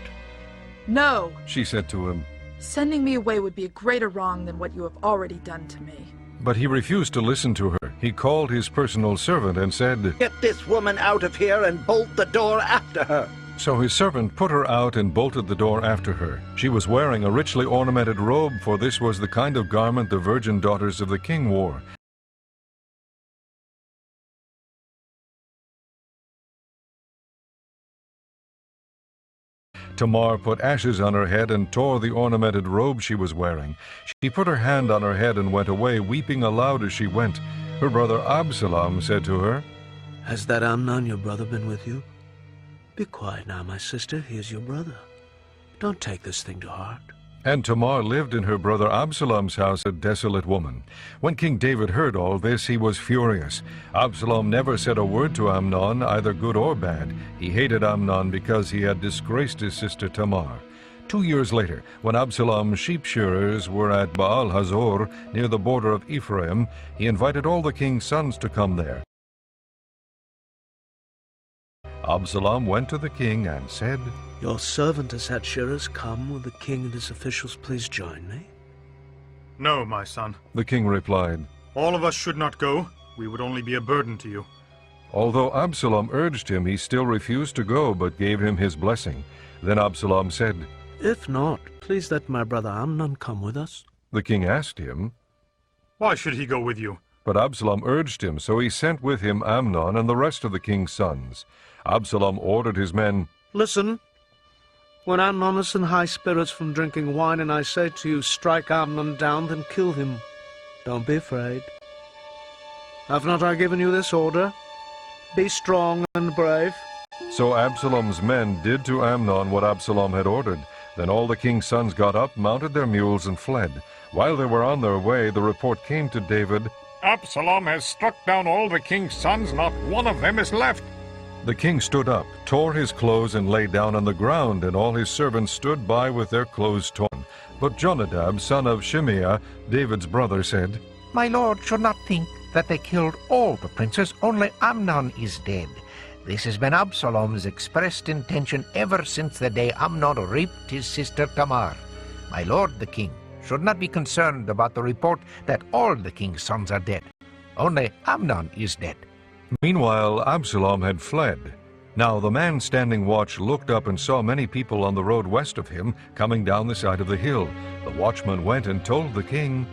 "No. She said to him. Sending me away would be a greater wrong than what you have already done to me." But he refused to listen to her. He called his personal servant and said, "Get this woman out of here and bolt the door after her." So his servant put her out and bolted the door after her. She was wearing a richly ornamented robe, for this was the kind of garment the virgin daughters of the king wore. Tamar put ashes on her head and tore the ornamented robe she was wearing. She put her hand on her head and went away, weeping aloud as she went. Her brother Absalom said to her, Has that Amnon, your brother, been with you? Be quiet now, my sister. He is your brother. Don't take this thing to heart. And Tamar lived in her brother Absalom's house, a desolate woman. When King David heard all this, he was furious. Absalom never said a word to Amnon, either good or bad. He hated Amnon because he had disgraced his sister Tamar. 2 years later, when Absalom's sheep shearers were at Baal Hazor, near the border of Ephraim, he invited all the king's sons to come there. Absalom went to the king and said, Your servant has had shearers come. Will the king and his officials please join me? No, my son. The king replied. All of us should not go. We would only be a burden to you. Although Absalom urged him, he still refused to go, but gave him his blessing. Then Absalom said, If not, please let my brother Amnon come with us. The king asked him, Why should he go with you? but Absalom urged him, so he sent with him Amnon and the rest of the king's sons. Absalom ordered his men, Listen, when Amnon is in high spirits from drinking wine, and I say to you, strike Amnon down, then kill him. Don't be afraid. Have not I given you this order? Be strong and brave. So Absalom's men did to Amnon what Absalom had ordered. Then all the king's sons got up, mounted their mules, and fled. While they were on their way, the report came to David, Absalom has struck down all the king's sons, not one of them is left. The king stood up, tore his clothes, and lay down on the ground, and all his servants stood by with their clothes torn. But Jonadab, son of Shimeah, David's brother, said, My lord should not think that they killed all the princes, only Amnon is dead. This has been Absalom's expressed intention ever since the day Amnon raped his sister Tamar. My lord the king should not be concerned about the report that all the king's sons are dead. Only Amnon is dead. Meanwhile, Absalom had fled. Now the man standing watch looked up and saw many people on the road west of him coming down the side of the hill. The watchman went and told the king,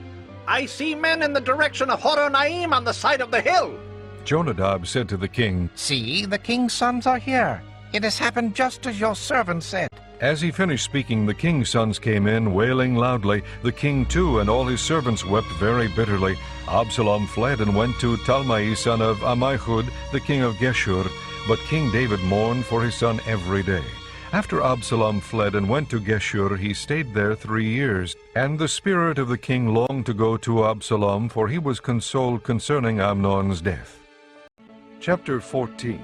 I see men in the direction of Horonaim on the side of the hill. Jonadab said to the king, See, the king's sons are here. It has happened just as your servant said. As he finished speaking, the king's sons came in, wailing loudly. The king too and all his servants wept very bitterly. Absalom fled and went to Talmai, son of Ammihud, the king of Geshur. But King David mourned for his son every day. After Absalom fled and went to Geshur, he stayed there 3 years. And the spirit of the king longed to go to Absalom, for he was consoled concerning Amnon's death. Chapter 14.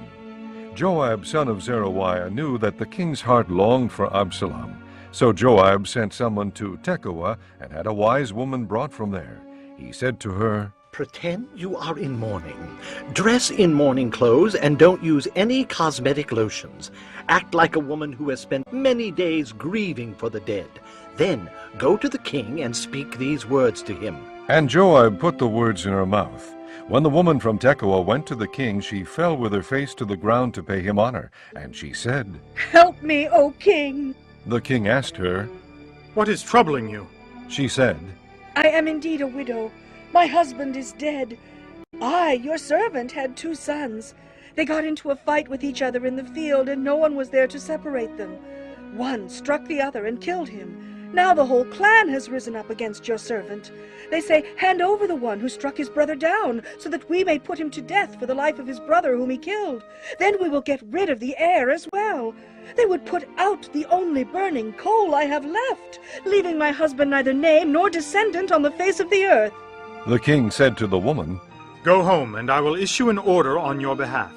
Joab, son of Zeruiah, knew that the king's heart longed for Absalom. So Joab sent someone to Tekoa, and had a wise woman brought from there. He said to her, Pretend you are in mourning. Dress in mourning clothes and don't use any cosmetic lotions. Act like a woman who has spent many days grieving for the dead. Then go to the king and speak these words to him. And Joab put the words in her mouth. When the woman from Tekoa went to the king, she fell with her face to the ground to pay him honor. And she said, Help me, O king. The king asked her. What is troubling you? She said, I am indeed a widow. My husband is dead. I, your servant, had 2 sons. They got into a fight with each other in the field, and no one was there to separate them. One struck the other and killed him. Now the whole clan has risen up against your servant. They say, hand over the one who struck his brother down, so that we may put him to death for the life of his brother whom he killed. Then we will get rid of the heir as well. They would put out the only burning coal I have left, leaving my husband neither name nor descendant on the face of the earth. The king said to the woman, Go home, and I will issue an order on your behalf.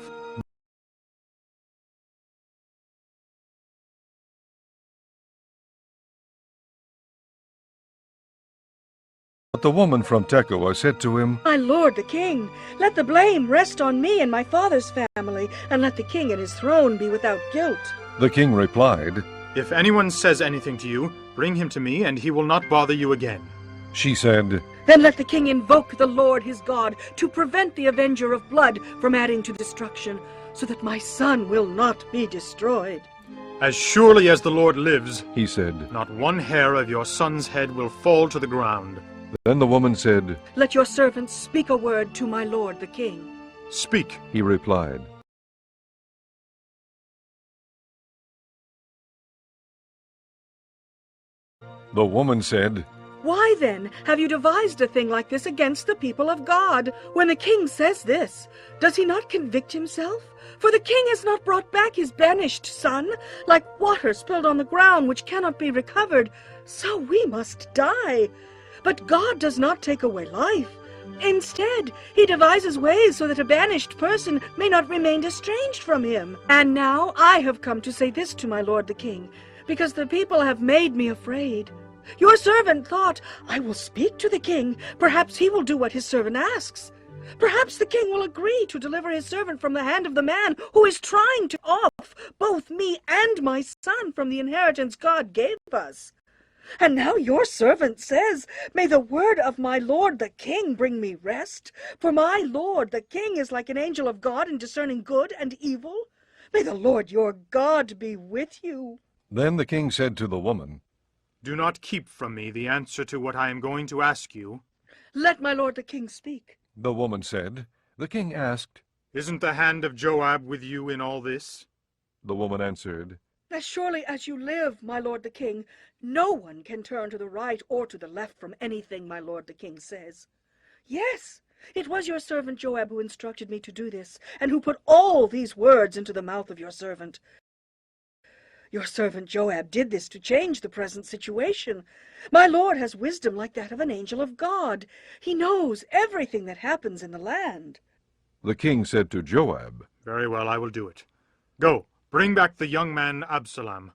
But the woman from Tekoa said to him, My lord the king, let the blame rest on me and my father's family, and let the king and his throne be without guilt. The king replied, If anyone says anything to you, bring him to me, and he will not bother you again. She said, Then let the king invoke the Lord his God to prevent the avenger of blood from adding to destruction, so that my son will not be destroyed. As surely as the Lord lives, he said. not one hair of your son's head will fall to the ground. Then the woman said, Let your servants speak a word to my lord the king. Speak, he replied. The woman said, Why then have you devised a thing like this against the people of God? When the king says this, does he not convict himself? For the king has not brought back his banished son, like water spilled on the ground which cannot be recovered, so we must die. But God does not take away life. Instead, he devises ways so that a banished person may not remain estranged from him. And now I have come to say this to my lord the king, because the people have made me afraid. Your servant thought, I will speak to the king. Perhaps he will do what his servant asks. Perhaps the king will agree to deliver his servant from the hand of the man who is trying to off both me and my son from the inheritance God gave us. And now your servant says, May the word of my lord the king bring me rest, for my lord the king is like an angel of God in discerning good and evil. May the Lord your God be with you. Then the king said to the woman, Do not keep from me the answer to what I am going to ask you. Let my lord the king speak. The woman said. The king asked, Isn't the hand of Joab with you in all this? The woman answered, As surely as you live, my lord the king, no one can turn to the right or to the left from anything my lord the king says. Yes, it was your servant Joab who instructed me to do this, and who put all these words into the mouth of your servant. Your servant Joab did this to change the present situation. My lord has wisdom like that of an angel of God. He knows everything that happens in the land. The king said to Joab, Very well, I will do it. Go, bring back the young man Absalom.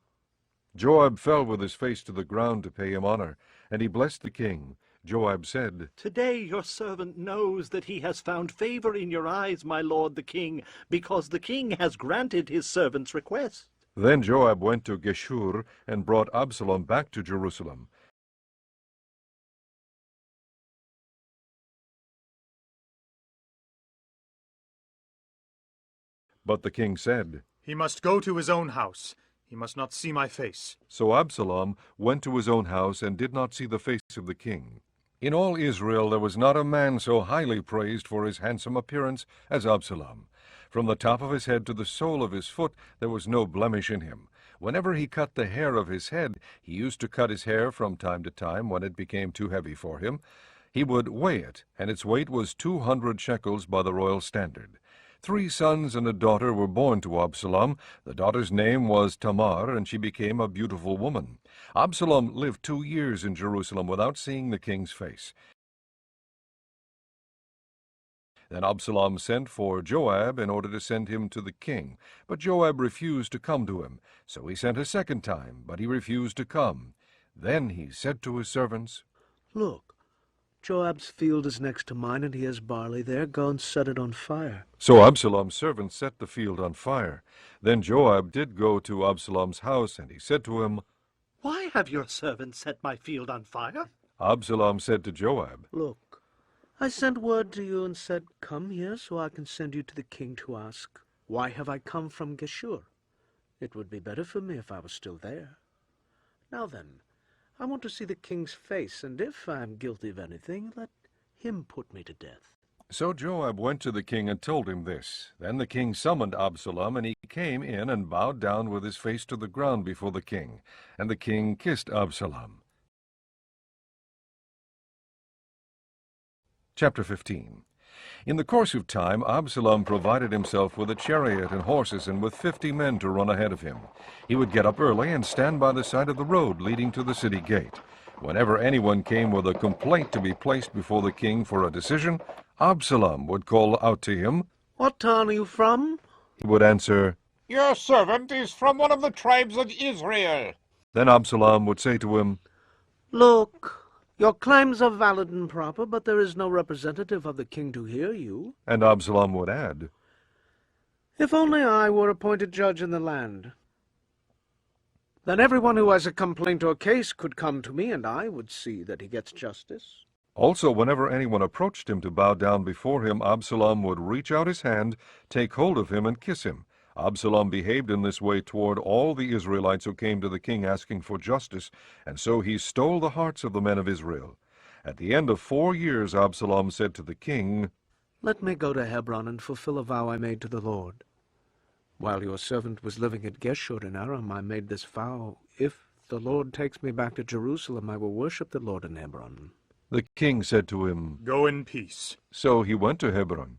Joab fell with his face to the ground to pay him honor, and he blessed the king. Joab said, Today your servant knows that he has found favor in your eyes, my lord the king, because the king has granted his servant's request. Then Joab went to Geshur and brought Absalom back to Jerusalem. But the king said, He must go to his own house. He must not see my face. So Absalom went to his own house and did not see the face of the king. In all Israel there was not a man so highly praised for his handsome appearance as Absalom. From the top of his head to the sole of his foot there was no blemish in him. Whenever he cut the hair of his head, he used to cut his hair from time to time when it became too heavy for him. He would weigh it, and its weight was 200 shekels by the royal standard. 3 sons and a daughter were born to Absalom. The daughter's name was Tamar, and she became a beautiful woman. Absalom lived 2 years in Jerusalem without seeing the king's face. Then Absalom sent for Joab in order to send him to the king. But Joab refused to come to him. So he sent a second time, but he refused to come. Then he said to his servants, Look, Joab's field is next to mine, and he has barley there. Go and set it on fire. So Absalom's servants set the field on fire. Then Joab did go to Absalom's house, and he said to him, Why have your servants set my field on fire? Absalom said to Joab, Look, I sent word to you and said, Come here so I can send you to the king to ask, Why have I come from Geshur? It would be better for me if I was still there. Now then, I want to see the king's face, and if I am guilty of anything, let him put me to death. So Joab went to the king and told him this. Then the king summoned Absalom, and he came in and bowed down with his face to the ground before the king. And the king kissed Absalom. Chapter 15. In the course of time, Absalom provided himself with a chariot and horses and with 50 men to run ahead of him. He would get up early and stand by the side of the road leading to the city gate. Whenever anyone came with a complaint to be placed before the king for a decision, Absalom would call out to him. What town are you from? He would answer, Your servant is from one of the tribes of Israel. Then Absalom would say to him, Look, your claims are valid and proper, but there is no representative of the king to hear you. And Absalom would add, If only I were appointed judge in the land. Then everyone who has a complaint or case could come to me, and I would see that he gets justice. Also, whenever anyone approached him to bow down before him, Absalom would reach out his hand, take hold of him, and kiss him. Absalom behaved in this way toward all the Israelites who came to the king asking for justice, and so he stole the hearts of the men of Israel. At the end of 4 years, Absalom said to the king, Let me go to Hebron and fulfill a vow I made to the Lord. While your servant was living at Geshur in Aram, I made this vow. If the Lord takes me back to Jerusalem, I will worship the Lord in Hebron. The king said to him, Go in peace. So he went to Hebron.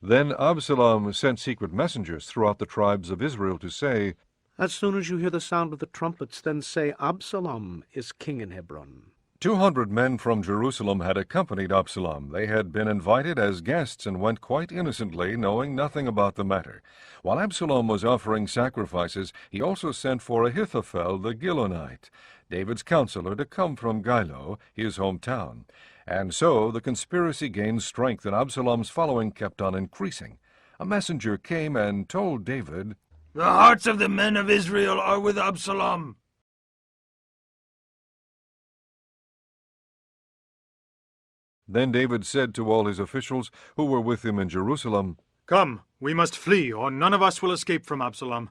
Then Absalom sent secret messengers throughout the tribes of Israel to say, As soon as you hear the sound of the trumpets, then say, Absalom is king in Hebron. 200 men from Jerusalem had accompanied Absalom. They had been invited as guests and went quite innocently, knowing nothing about the matter. While Absalom was offering sacrifices, he also sent for Ahithophel the Gilonite. David's counselor, to come from Gilo, his hometown. And so the conspiracy gained strength, and Absalom's following kept on increasing. A messenger came and told David, "The hearts of the men of Israel are with Absalom." Then David said to all his officials who were with him in Jerusalem, "Come, we must flee, or none of us will escape from Absalom.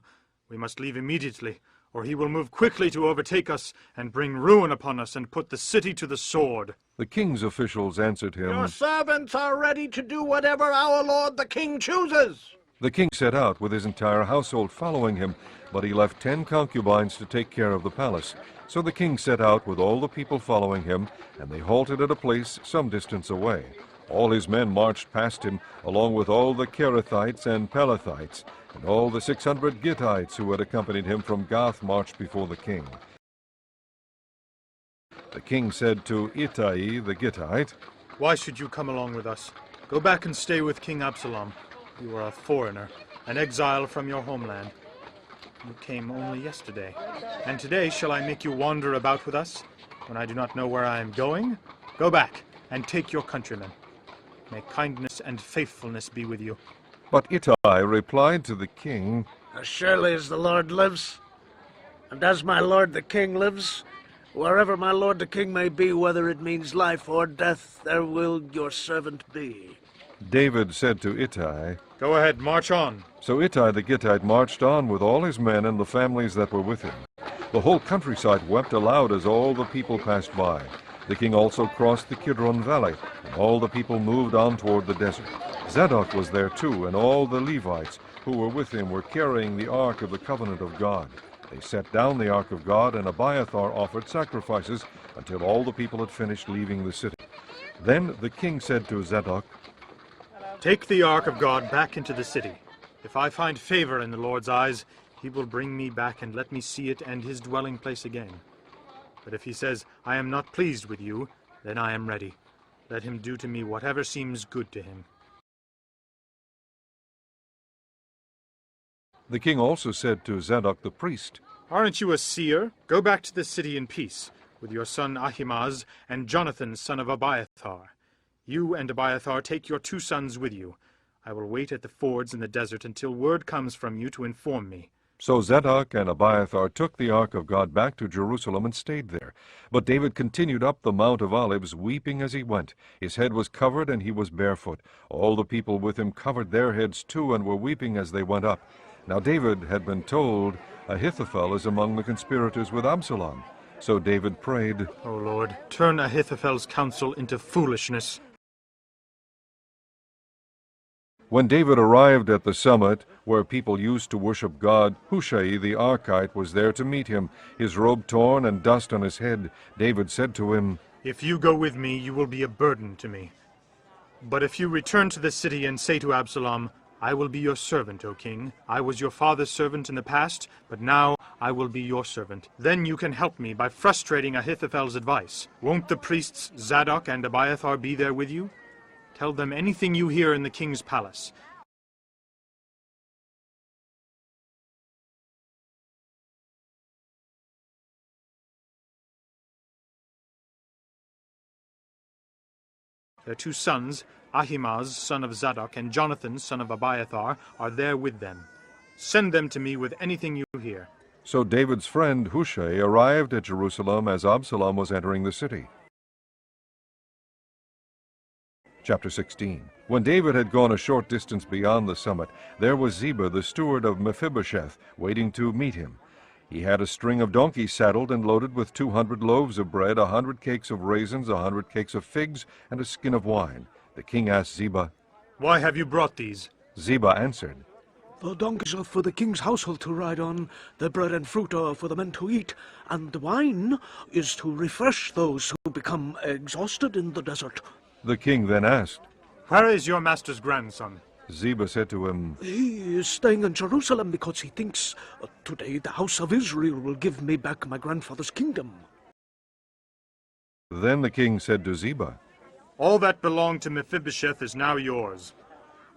We must leave immediately, or he will move quickly to overtake us and bring ruin upon us and put the city to the sword." The king's officials answered him, Your servants are ready to do whatever our lord the king chooses. The king set out with his entire household following him, but he left 10 concubines to take care of the palace. So the king set out with all the people following him, and they halted at a place some distance away. All his men marched past him, along with all the Kerethites and Pelethites, and all the 600 Gittites who had accompanied him from Gath marched before the king. The king said to Ittai the Gittite, "Why should you come along with us? Go back and stay with King Absalom. You are a foreigner, an exile from your homeland. You came only yesterday, and today shall I make you wander about with us, when I do not know where I am going? Go back, and take your countrymen. May kindness and faithfulness be with you." But Ittai replied to the king, As surely as the Lord lives, and as my lord the king lives, wherever my lord the king may be, whether it means life or death, there will your servant be. David said to Ittai, "Go ahead, march on." So Ittai the Gittite marched on with all his men and the families that were with him. The whole countryside wept aloud as all the people passed by. The king also crossed the Kidron Valley, and all the people moved on toward the desert. Zadok was there too, and all the Levites who were with him were carrying the ark of the covenant of God. They set down the ark of God, and Abiathar offered sacrifices until all the people had finished leaving the city. Then the king said to Zadok, "Take the ark of God back into the city. If I find favor in the Lord's eyes, he will bring me back and let me see it and his dwelling place again. But if he says, 'I am not pleased with you,' then I am ready. Let him do to me whatever seems good to him." The king also said to Zadok the priest, "Aren't you a seer? Go back to the city in peace, with your son Ahimaaz and Jonathan son of Abiathar. You and Abiathar take your 2 sons with you. I will wait at the fords in the desert until word comes from you to inform me." So Zadok and Abiathar took the ark of God back to Jerusalem and stayed there. But David continued up the Mount of Olives, weeping as he went. His head was covered, and he was barefoot. All the people with him covered their heads too, and were weeping as they went up. Now David had been told, Ahithophel is among the conspirators with Absalom. So David prayed, "O Lord, turn Ahithophel's counsel into foolishness." When David arrived at the summit, where people used to worship God, Hushai the Archite was there to meet him, his robe torn and dust on his head. David said to him, "If you go with me, you will be a burden to me. But if you return to the city and say to Absalom, 'I will be your servant, O king. I was your father's servant in the past, but now I will be your servant,' then you can help me by frustrating Ahithophel's advice. Won't the priests Zadok and Abiathar be there with you? Tell them anything you hear in the king's palace." Their 2 sons, Ahimaaz, son of Zadok, and Jonathan, son of Abiathar, are there with them. Send them to me with anything you hear." So David's friend Hushai arrived at Jerusalem as Absalom was entering the city. Chapter 16. When David had gone a short distance beyond the summit, there was Ziba, the steward of Mephibosheth, waiting to meet him. He had a string of donkeys saddled and loaded with 200 loaves of bread, 100 cakes of raisins, 100 cakes of figs, and a skin of wine. The king asked Ziba, "Why have you brought these?" Ziba answered, The donkeys are for the king's household to ride on, the bread and fruit are for the men to eat, and the wine is to refresh those who become exhausted in the desert." The king then asked, "Where is your master's grandson?" Ziba said to him, He is staying in Jerusalem because he thinks, today the house of Israel will give me back my grandfather's kingdom. Then the king said to Ziba, "All that belonged to Mephibosheth is now yours."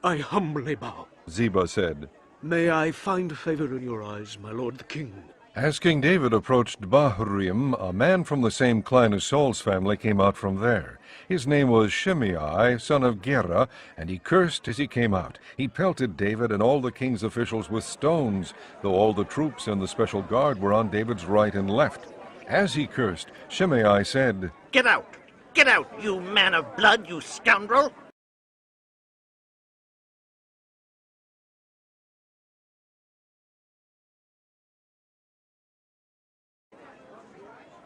I humbly bow. Ziba said, May I find favor in your eyes, my lord the king. As King David approached Bahurim, a man from the same clan as Saul's family came out from there. His name was Shimei, son of Gera, and he cursed as he came out. He pelted David and all the king's officials with stones, though all the troops and the special guard were on David's right and left. As he cursed, Shimei said, Get out! Get out, you man of blood, you scoundrel!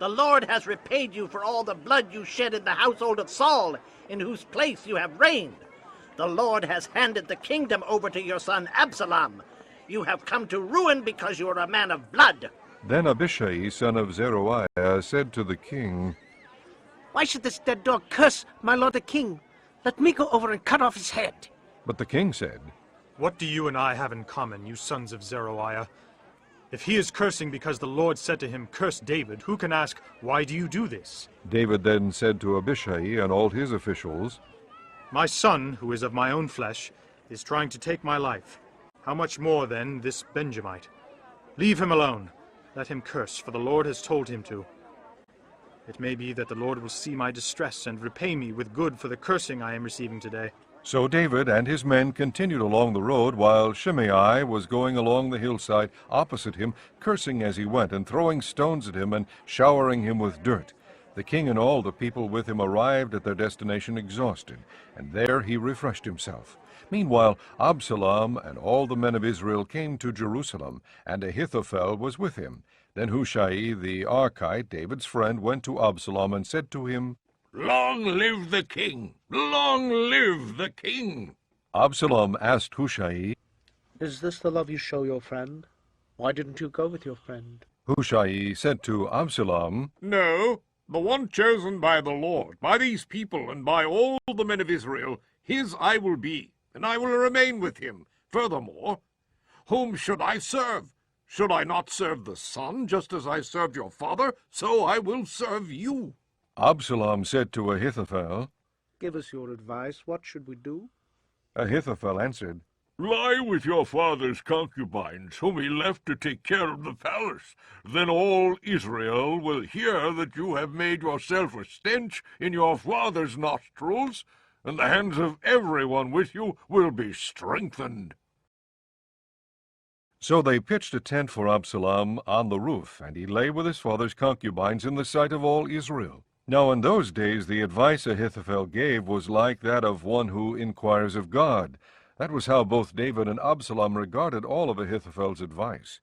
The Lord has repaid you for all the blood you shed in the household of Saul, in whose place you have reigned. The Lord has handed the kingdom over to your son Absalom. You have come to ruin because you are a man of blood. Then Abishai, son of Zeruiah, said to the king, Why should this dead dog curse my lord the king? Let me go over and cut off his head. But the king said, What do you and I have in common, you sons of Zeruiah? If he is cursing because the Lord said to him, Curse David, who can ask, Why do you do this? David then said to Abishai and all his officials, My son, who is of my own flesh, is trying to take my life. How much more, then, this Benjamite? Leave him alone. Let him curse, for the Lord has told him to. It may be that the Lord will see my distress and repay me with good for the cursing I am receiving today. So David and his men continued along the road, while Shimei was going along the hillside opposite him, cursing as he went, and throwing stones at him and showering him with dirt. The king and all the people with him arrived at their destination exhausted, and there he refreshed himself. Meanwhile, Absalom and all the men of Israel came to Jerusalem, and Ahithophel was with him. Then Hushai the Archite, David's friend, went to Absalom and said to him, Long live the king! Long live the king! Absalom asked Hushai, Is this the love you show your friend? Why didn't you go with your friend? Hushai said to Absalom, No, the one chosen by the Lord, by these people, and by all the men of Israel, his I will be, and I will remain with him. Furthermore, whom should I serve? Should I not serve the son, just as I served your father? So I will serve you. Absalom said to Ahithophel, Give us your advice. What should we do? Ahithophel answered, Lie with your father's concubines, whom he left to take care of the palace. Then all Israel will hear that you have made yourself a stench in your father's nostrils, and the hands of everyone with you will be strengthened. So they pitched a tent for Absalom on the roof, and he lay with his father's concubines in the sight of all Israel. Now in those days the advice Ahithophel gave was like that of one who inquires of God. That was how both David and Absalom regarded all of Ahithophel's advice.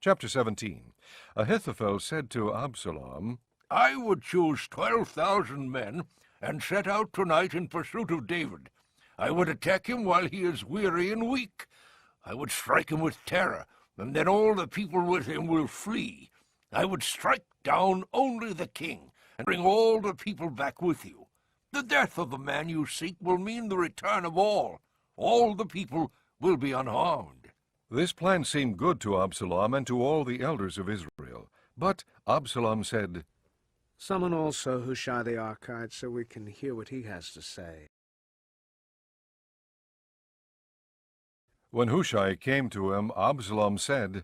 Chapter 17. Ahithophel said to Absalom, I would choose 12,000 men and set out tonight in pursuit of David. I would attack him while he is weary and weak. I would strike him with terror, and then all the people with him will flee. I would strike down only the king, and bring all the people back with you. The death of the man you seek will mean the return of all. All the people will be unharmed. This plan seemed good to Absalom and to all the elders of Israel. But Absalom said, Summon also Hushai the Archite, so we can hear what he has to say. When Hushai came to him, Absalom said,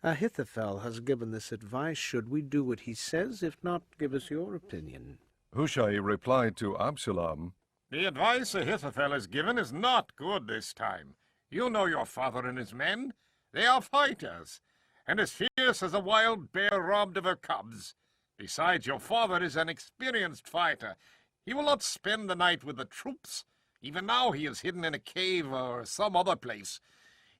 Ahithophel has given this advice. Should we do what he says? If not, give us your opinion. Hushai replied to Absalom, The advice Ahithophel has given is not good this time. You know your father and his men. They are fighters, and as fierce as a wild bear robbed of her cubs. Besides, your father is an experienced fighter. He will not spend the night with the troops. Even now he is hidden in a cave or some other place.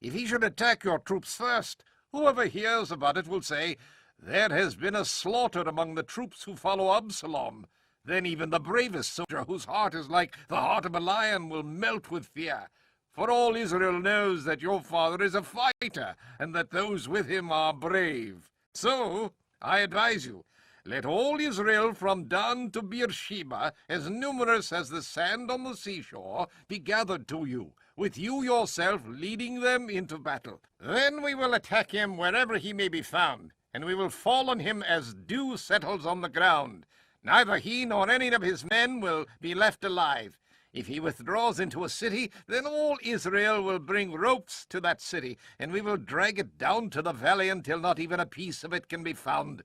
If he should attack your troops first, whoever hears about it will say, There has been a slaughter among the troops who follow Absalom. Then even the bravest soldier, whose heart is like the heart of a lion, will melt with fear. For all Israel knows that your father is a fighter, and that those with him are brave. So, I advise you, let all Israel from Dan to Beersheba, as numerous as the sand on the seashore, be gathered to you, with you yourself leading them into battle. Then we will attack him wherever he may be found, and we will fall on him as dew settles on the ground. Neither he nor any of his men will be left alive. If he withdraws into a city, then all Israel will bring ropes to that city, and we will drag it down to the valley until not even a piece of it can be found."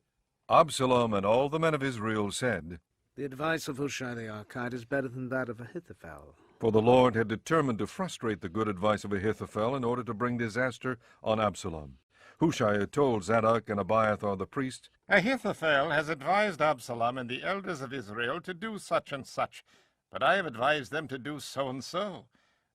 Absalom and all the men of Israel said, The advice of Hushai the Archite is better than that of Ahithophel. for the Lord had determined to frustrate the good advice of Ahithophel in order to bring disaster on Absalom. Hushai had told Zadok and Abiathar the priests, "Ahithophel has advised Absalom and the elders of Israel to do such and such, but I have advised them to do so and so.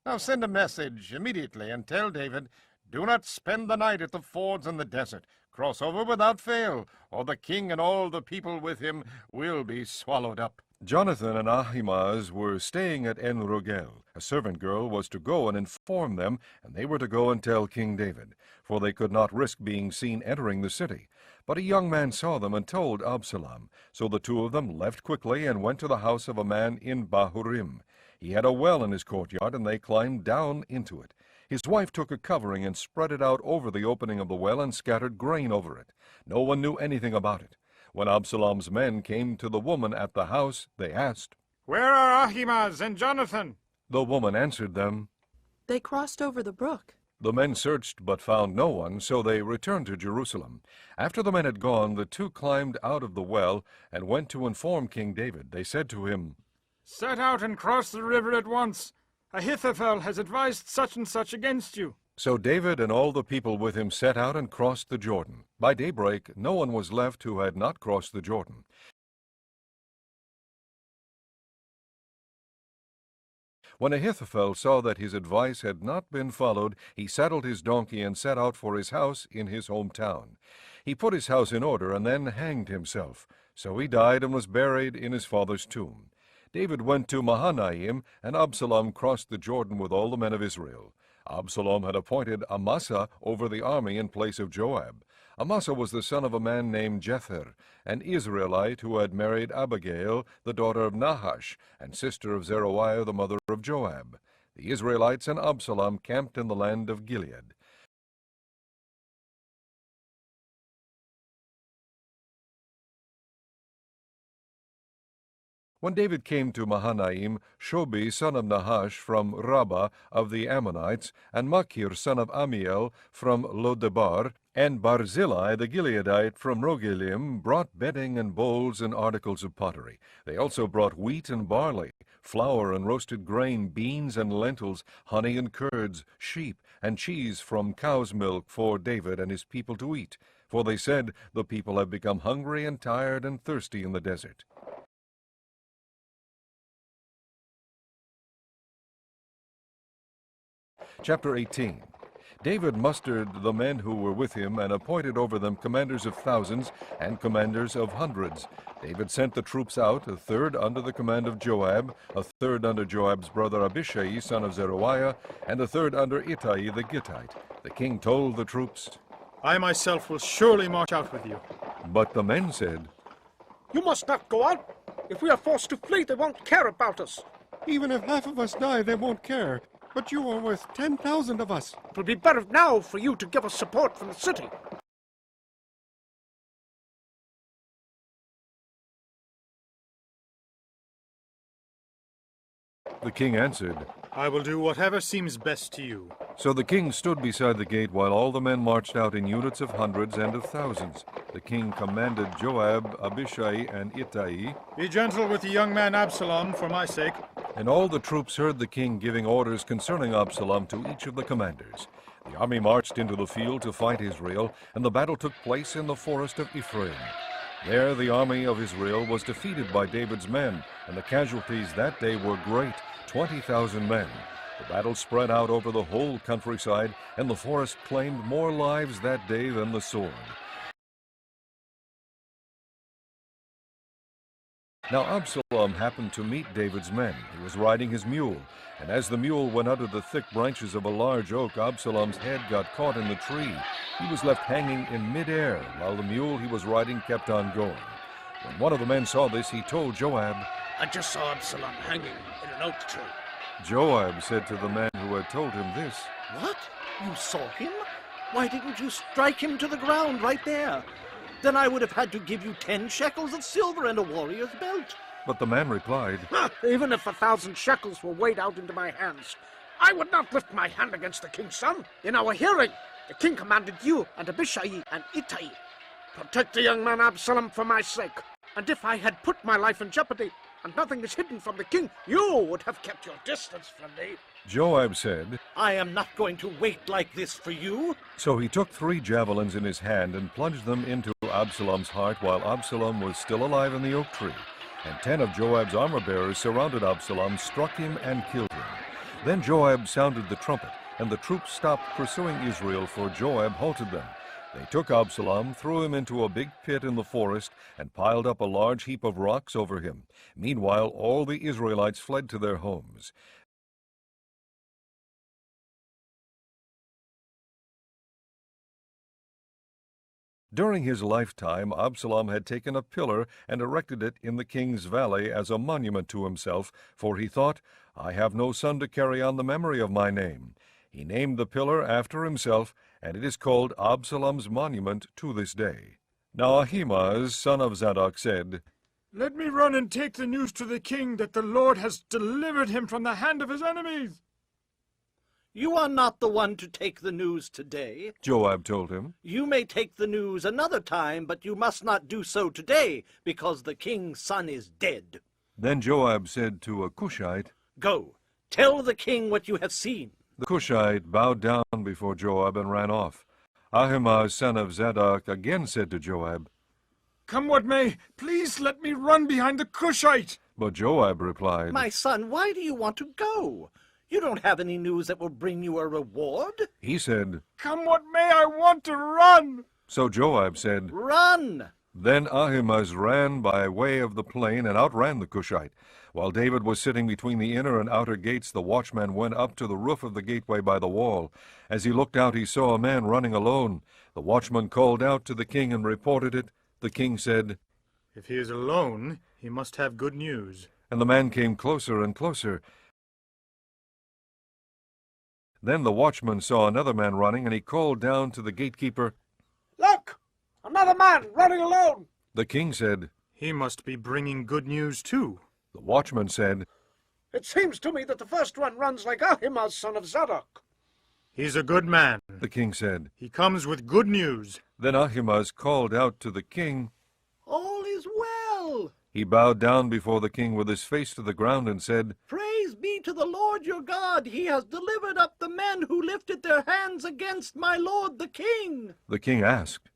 Now send a message immediately and tell David, 'Do not spend the night at the fords in the desert. Cross over without fail, or the king and all the people with him will be swallowed up.'" Jonathan and Ahimaaz were staying at En-Rogel. A servant girl was to go and inform them, and they were to go and tell King David, for they could not risk being seen entering the city. But a young man saw them and told Absalom. So the two of them left quickly and went to the house of a man in Bahurim. He had a well in his courtyard, and they climbed down into it. His wife took a covering and spread it out over the opening of the well and scattered grain over it. No one knew anything about it. When Absalom's men came to the woman at the house, they asked, "Where are Ahimaaz and Jonathan?" The woman answered them, They crossed over the brook. The men searched but found no one, so they returned to Jerusalem. After the men had gone, the two climbed out of the well and went to inform King David. They said to him, "Set out and cross the river at once. Ahithophel has advised such and such against you." So David and all the people with him set out and crossed the Jordan. By daybreak, no one was left who had not crossed the Jordan. When Ahithophel saw that his advice had not been followed, he saddled his donkey and set out for his house in his hometown. He put his house in order and then hanged himself. So he died and was buried in his father's tomb. David went to Mahanaim, and Absalom crossed the Jordan with all the men of Israel. Absalom had appointed Amasa over the army in place of Joab. Amasa was the son of a man named Jether, an Israelite who had married Abigail, the daughter of Nahash, and sister of Zeruiah, the mother of Joab. The Israelites and Absalom camped in the land of Gilead. When David came to Mahanaim, Shobi, son of Nahash, from Rabbah of the Ammonites, and Machir, son of Amiel, from Lodebar, and Barzillai the Gileadite from Rogelim, brought bedding and bowls and articles of pottery. They also brought wheat and barley, flour and roasted grain, beans and lentils, honey and curds, sheep, and cheese from cow's milk for David and his people to eat. For they said, "The people have become hungry and tired and thirsty in the desert." Chapter 18. David mustered the men who were with him and appointed over them commanders of thousands and commanders of hundreds. David sent the troops out, a third under the command of Joab, a third under Joab's brother Abishai, son of Zeruiah, and a third under Ittai the Gittite. The king told the troops, "I myself will surely march out with you." But the men said, You must not go out. If we are forced to flee, they won't care about us. "Even if half of us die, they won't care. But you are worth 10,000 of us." It will be better now for you to give us support from the city. The king answered, "I will do whatever seems best to you." So the king stood beside the gate while all the men marched out in units of hundreds and of thousands. The king commanded Joab, Abishai, and Ittai, "Be gentle with the young man Absalom for my sake." and all the troops heard the king giving orders concerning Absalom to each of the commanders. The army marched into the field to fight Israel, and the battle took place in the forest of Ephraim. There the army of Israel was defeated by David's men, and the casualties that day were great, 20,000 men. The battle spread out over the whole countryside, and the forest claimed more lives that day than the sword. Now Absalom happened to meet David's men. He was riding his mule, and as the mule went under the thick branches of a large oak, Absalom's head got caught in the tree. He was left hanging in midair, while the mule he was riding kept on going. When one of the men saw this, he told Joab. I just saw Absalom hanging in an oak tree. Joab said to the man who had told him this, What? You saw him? Why didn't you strike him to the ground right there? Then I would have had to give you 10 shekels of silver and a warrior's belt. But the man replied, Even if 1,000 shekels were weighed out into my hands, I would not lift my hand against the king's son. In our hearing, the king commanded you and Abishai and Ittai, protect the young man Absalom for my sake. And if I had put my life in jeopardy, and nothing is hidden from the king, you would have kept your distance from me. Joab said, I am not going to wait like this for you. So he took 3 javelins in his hand and plunged them into Absalom's heart while Absalom was still alive in the oak tree. And 10 of Joab's armor-bearers surrounded Absalom, struck him, and killed him. Then Joab sounded the trumpet, and the troops stopped pursuing Israel, for Joab halted them. They took Absalom, threw him into a big pit in the forest, and piled up a large heap of rocks over him. Meanwhile, all the Israelites fled to their homes. During his lifetime, Absalom had taken a pillar and erected it in the king's valley as a monument to himself, for he thought, I have no son to carry on the memory of my name. He named the pillar after himself, and it is called Absalom's monument to this day. Now Ahimaaz, son of Zadok, said, Let me run and take the news to the king that the Lord has delivered him from the hand of his enemies. You are not the one to take the news today. Joab told him. You may take the news another time, but you must not do so today, because the king's son is dead. Then Joab said to a Cushite, Go, tell the king what you have seen. The Cushite bowed down before Joab and ran off. Ahimaaz, son of Zadok, again said to Joab, Come what may, please let me run behind the Cushite. But Joab replied, My son, why do you want to go? You don't have any news that will bring you a reward. He said, Come what may, I want to run. So Joab said, Run! Then Ahimaaz ran by way of the plain and outran the Cushite. While David was sitting between the inner and outer gates, the watchman went up to the roof of the gateway by the wall. As he looked out, he saw a man running alone. The watchman called out to the king and reported it. The king said, If he is alone, he must have good news. And the man came closer and closer. Then the watchman saw another man running, and he called down to the gatekeeper, Look! Another man running alone! The king said, He must be bringing good news too. The watchman said, It seems to me that the first one runs like Ahimaaz, son of Zadok. He's a good man. The king said. He comes with good news. Then Ahimaaz called out to the king. All is well. He bowed down before the king with his face to the ground and said, Praise be to the Lord your God. He has delivered up the men who lifted their hands against my lord the king. The king asked,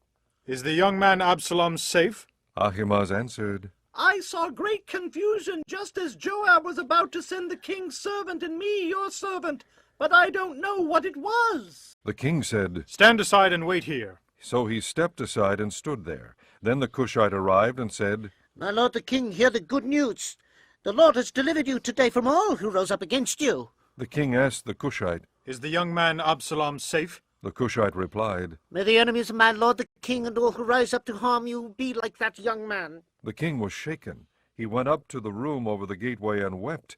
Is the young man Absalom safe? Ahimaaz answered, I saw great confusion just as Joab was about to send the king's servant and me, your servant, but I don't know what it was. The king said, Stand aside and wait here. So he stepped aside and stood there. Then the Cushite arrived and said, My lord the king, hear the good news. The Lord has delivered you today from all who rose up against you. The king asked the Cushite, Is the young man Absalom safe? The Cushite replied, May the enemies of my lord the king and all who rise up to harm you be like that young man. The king was shaken. He went up to the room over the gateway and wept.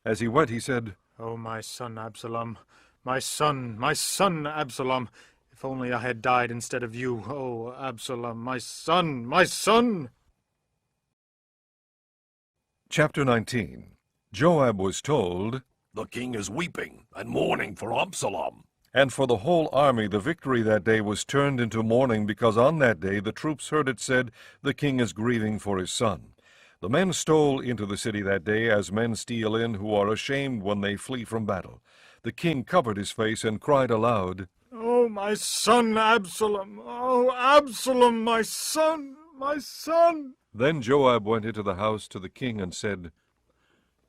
As he went, he said, Oh, my son Absalom, my son Absalom, if only I had died instead of you. Oh, Absalom, my son, my son! Chapter 19. Joab was told, The king is weeping and mourning for Absalom. And for the whole army the victory that day was turned into mourning, because on that day the troops heard it said, The king is grieving for his son. The men stole into the city that day, as men steal in who are ashamed when they flee from battle. The king covered his face and cried aloud, Oh, my son Absalom! Oh, Absalom, my son, my son! Then Joab went into the house to the king and said,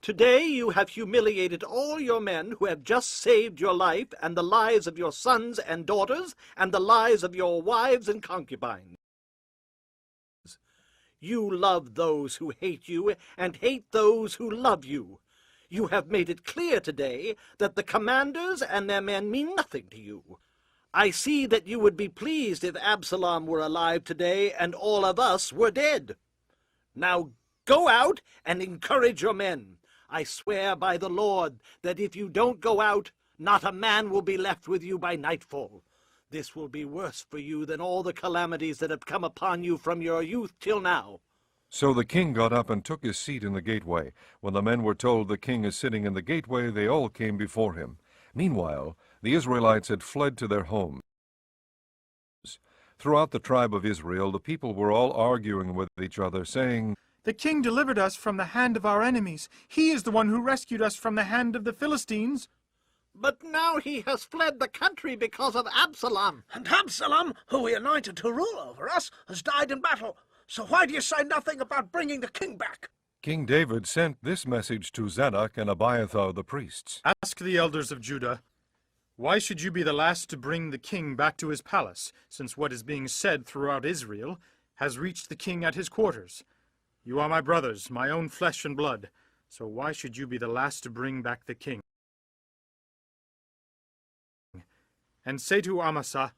Today you have humiliated all your men who have just saved your life and the lives of your sons and daughters and the lives of your wives and concubines. You love those who hate you and hate those who love you. You have made it clear today that the commanders and their men mean nothing to you. I see that you would be pleased if Absalom were alive today and all of us were dead. Now go out and encourage your men. I swear by the Lord that if you don't go out, not a man will be left with you by nightfall. This will be worse for you than all the calamities that have come upon you from your youth till now. So the king got up and took his seat in the gateway. When the men were told the king is sitting in the gateway, they all came before him. Meanwhile, the Israelites had fled to their homes. Throughout the tribe of Israel, the people were all arguing with each other, saying, The king delivered us from the hand of our enemies. He is the one who rescued us from the hand of the Philistines. But now he has fled the country because of Absalom. And Absalom, who we anointed to rule over us, has died in battle. So why do you say nothing about bringing the king back? King David sent this message to Zadok and Abiathar the priests. Ask the elders of Judah, why should you be the last to bring the king back to his palace, since what is being said throughout Israel has reached the king at his quarters? You are my brothers, my own flesh and blood, so why should you be the last to bring back the king? And say to Amasa,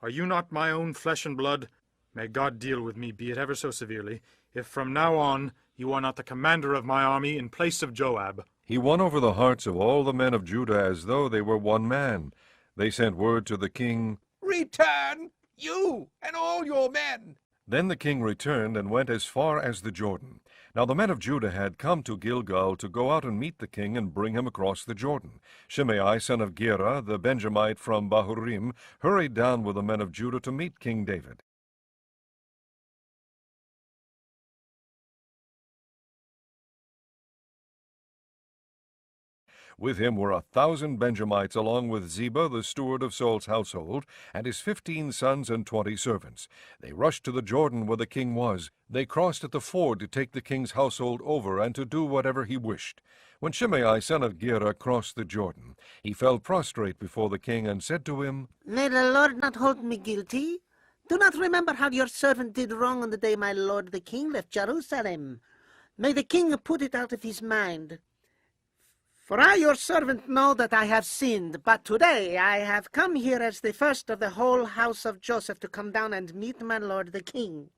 are you not my own flesh and blood? May God deal with me, be it ever so severely, if from now on you are not the commander of my army in place of Joab. He won over the hearts of all the men of Judah as though they were one man. They sent word to the king, Return, you and all your men. Then the king returned and went as far as the Jordan. Now the men of Judah had come to Gilgal to go out and meet the king and bring him across the Jordan. Shimei, son of Gera, the Benjamite from Bahurim, hurried down with the men of Judah to meet King David. With him were 1,000 Benjamites, along with Ziba, the steward of Saul's household, and his 15 sons and 20 servants. They rushed to the Jordan where the king was. They crossed at the ford to take the king's household over and to do whatever he wished. When Shimei, son of Gera, crossed the Jordan, he fell prostrate before the king and said to him, May the Lord not hold me guilty. Do not remember how your servant did wrong on the day my lord the king left Jerusalem. May the king put it out of his mind. For I, your servant, know that I have sinned, but today I have come here as the first of the whole house of Joseph to come down and meet my lord the king.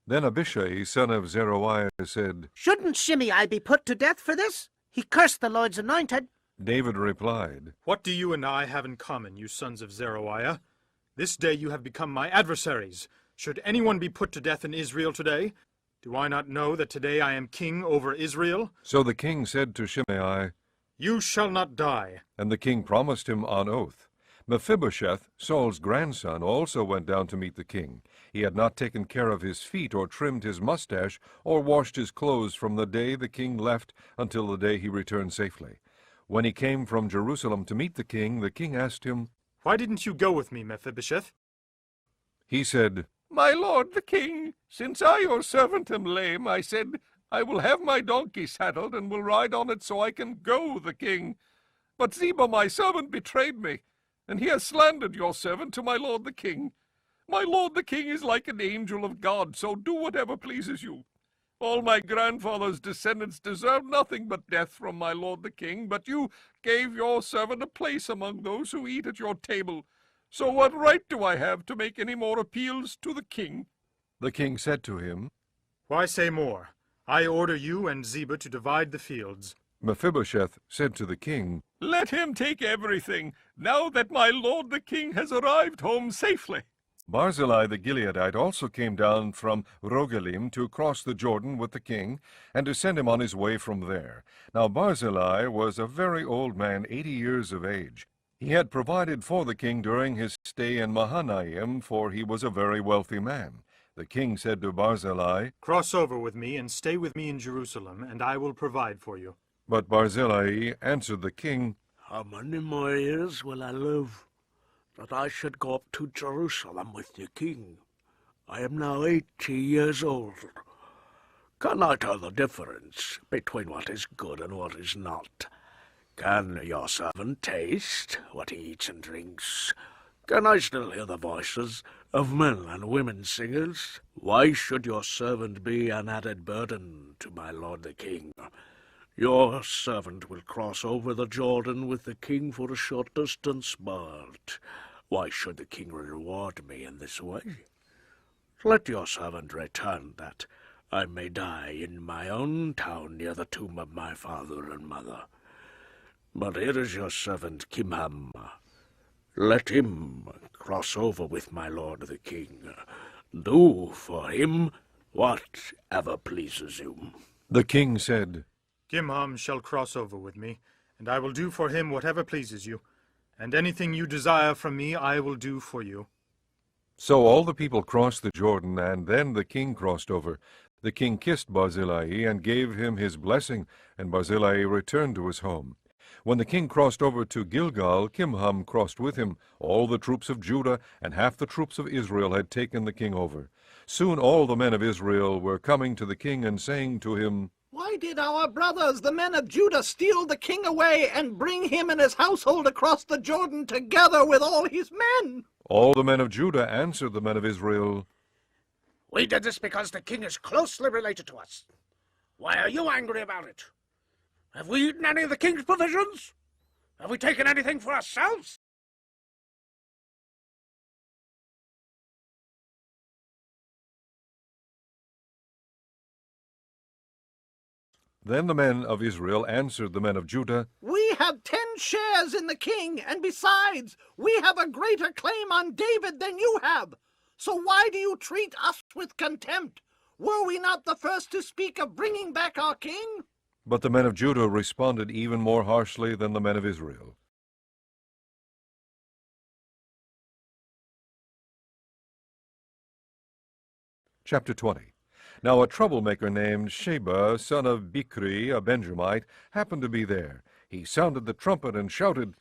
Then Abishai, son of Zeruiah, said, Shouldn't Shimei be put to death for this? He cursed the Lord's anointed. David replied, What do you and I have in common, you sons of Zeruiah? This day you have become my adversaries. Should anyone be put to death in Israel today? Do I not know that today I am king over Israel? So the king said to Shimei, You shall not die. And the king promised him on oath. Mephibosheth, Saul's grandson, also went down to meet the king. He had not taken care of his feet or trimmed his mustache or washed his clothes from the day the king left until the day he returned safely. When he came from Jerusalem to meet the king asked him, Why didn't you go with me, Mephibosheth? He said, My lord the king, since I your servant am lame, I said, I will have my donkey saddled and will ride on it so I can go with the king. But Ziba my servant betrayed me, and he has slandered your servant to my lord the king. My lord the king is like an angel of God, so do whatever pleases you. All my grandfather's descendants deserve nothing but death from my lord the king, but you gave your servant a place among those who eat at your table. So what right do I have to make any more appeals to the king? The king said to him, Why say more? I order you and Ziba to divide the fields. Mephibosheth said to the king, Let him take everything, now that my lord the king has arrived home safely. Barzillai the Gileadite also came down from Rogelim to cross the Jordan with the king, and to send him on his way from there. Now Barzillai was a very old man, 80 years of age. He had provided for the king during his stay in Mahanaim, for he was a very wealthy man. The king said to Barzillai, Cross over with me and stay with me in Jerusalem, and I will provide for you. But Barzillai answered the king, How many more years will I live, that I should go up to Jerusalem with the king? I am now 80 years old. Can I tell the difference between what is good and what is not? Can your servant taste what he eats and drinks? Can I still hear the voices of men and women singers? Why should your servant be an added burden to my lord the king? Your servant will cross over the Jordan with the king for a short distance, but why should the king reward me in this way? Let your servant return, that I may die in my own town near the tomb of my father and mother. But here is your servant Kimham. Let him cross over with my lord the king. Do for him whatever pleases you. The king said, Kimham shall cross over with me, and I will do for him whatever pleases you, and anything you desire from me I will do for you. So all the people crossed the Jordan, and then the king crossed over. The king kissed Barzillai and gave him his blessing, and Barzillai returned to his home. When the king crossed over to Gilgal, Kimham crossed with him. All the troops of Judah and half the troops of Israel had taken the king over. Soon all the men of Israel were coming to the king and saying to him, Why did our brothers, the men of Judah, steal the king away and bring him and his household across the Jordan together with all his men? All the men of Judah answered the men of Israel, We did this because the king is closely related to us. Why are you angry about it? Have we eaten any of the king's provisions? Have we taken anything for ourselves? Then the men of Israel answered the men of Judah, We have 10 shares in the king, and besides, we have a greater claim on David than you have. So why do you treat us with contempt? Were we not the first to speak of bringing back our king? But the men of Judah responded even more harshly than the men of Israel. Chapter 20. Now a troublemaker named Sheba, son of Bichri, a Benjamite, happened to be there. He sounded the trumpet and shouted,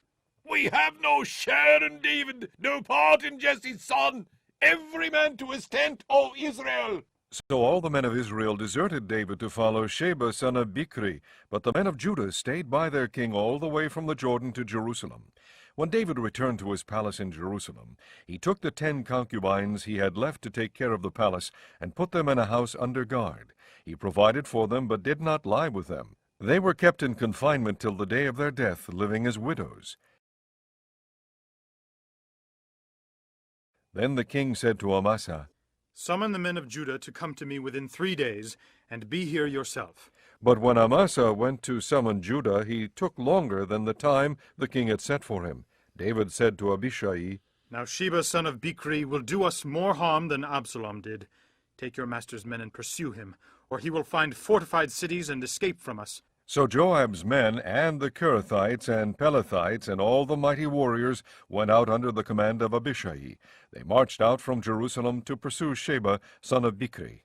We have no share in David, no part in Jesse's son. Every man to his tent, O Israel. So all the men of Israel deserted David to follow Sheba, son of Bichri, but the men of Judah stayed by their king all the way from the Jordan to Jerusalem. When David returned to his palace in Jerusalem, he took the 10 concubines he had left to take care of the palace and put them in a house under guard. He provided for them, but did not lie with them. They were kept in confinement till the day of their death, living as widows. Then the king said to Amasa, Summon the men of Judah to come to me within 3 days, and be here yourself. But when Amasa went to summon Judah, he took longer than the time the king had set for him. David said to Abishai, Now Sheba son of Bichri will do us more harm than Absalom did. Take your master's men and pursue him, or he will find fortified cities and escape from us. So Joab's men and the Kerethites and Pelethites and all the mighty warriors went out under the command of Abishai. They marched out from Jerusalem to pursue Sheba, son of Bichri.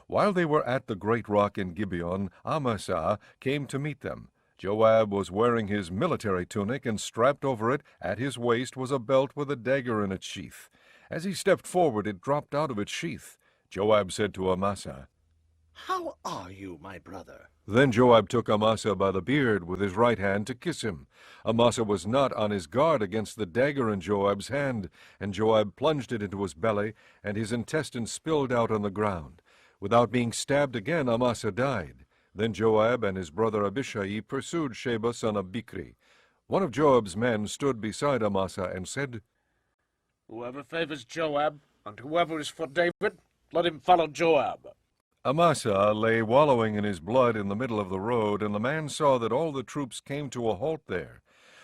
While they were at the great rock in Gibeon, Amasa came to meet them. Joab was wearing his military tunic, and strapped over it at his waist was a belt with a dagger in its sheath. As he stepped forward, it dropped out of its sheath. Joab said to Amasa, How are you, my brother? Then Joab took Amasa by the beard with his right hand to kiss him. Amasa was not on his guard against the dagger in Joab's hand, and Joab plunged it into his belly, and his intestines spilled out on the ground. Without being stabbed again, Amasa died. Then Joab and his brother Abishai pursued Sheba son of Bichri. One of Joab's men stood beside Amasa and said, Whoever favors Joab, and whoever is for David, let him follow Joab. Amasa lay wallowing in his blood in the middle of the road, and the man saw that all the troops came to a halt there.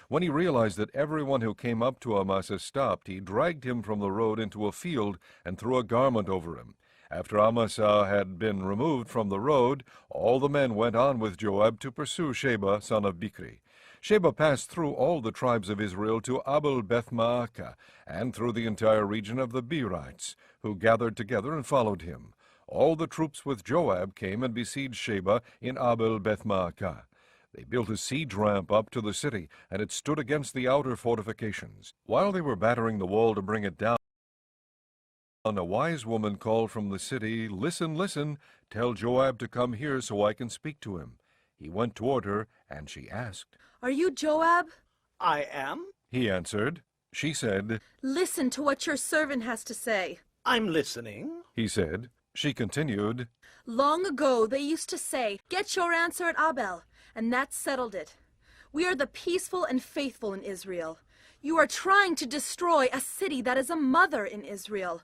When he realized that everyone who came up to Amasa stopped, he dragged him from the road into a field and threw a garment over him. After Amasa had been removed from the road, all the men went on with Joab to pursue Sheba, son of Bichri. Sheba passed through all the tribes of Israel to Abel-Beth-Maacah, and through the entire region of the Berites, who gathered together and followed him. All the troops with Joab came and besieged Sheba in Abel-Beth-Maacah. They built a siege ramp up to the city, and it stood against the outer fortifications. While they were battering the wall to bring it down, a wise woman called from the city, Listen, listen, tell Joab to come here so I can speak to him. He went toward her, and she asked, Are you Joab? I am. He answered. She said, Listen to what your servant has to say. I'm listening. He said. She continued, Long ago they used to say, Get your answer at Abel, and that settled it. We are the peaceful and faithful in Israel. You are trying to destroy a city that is a mother in Israel.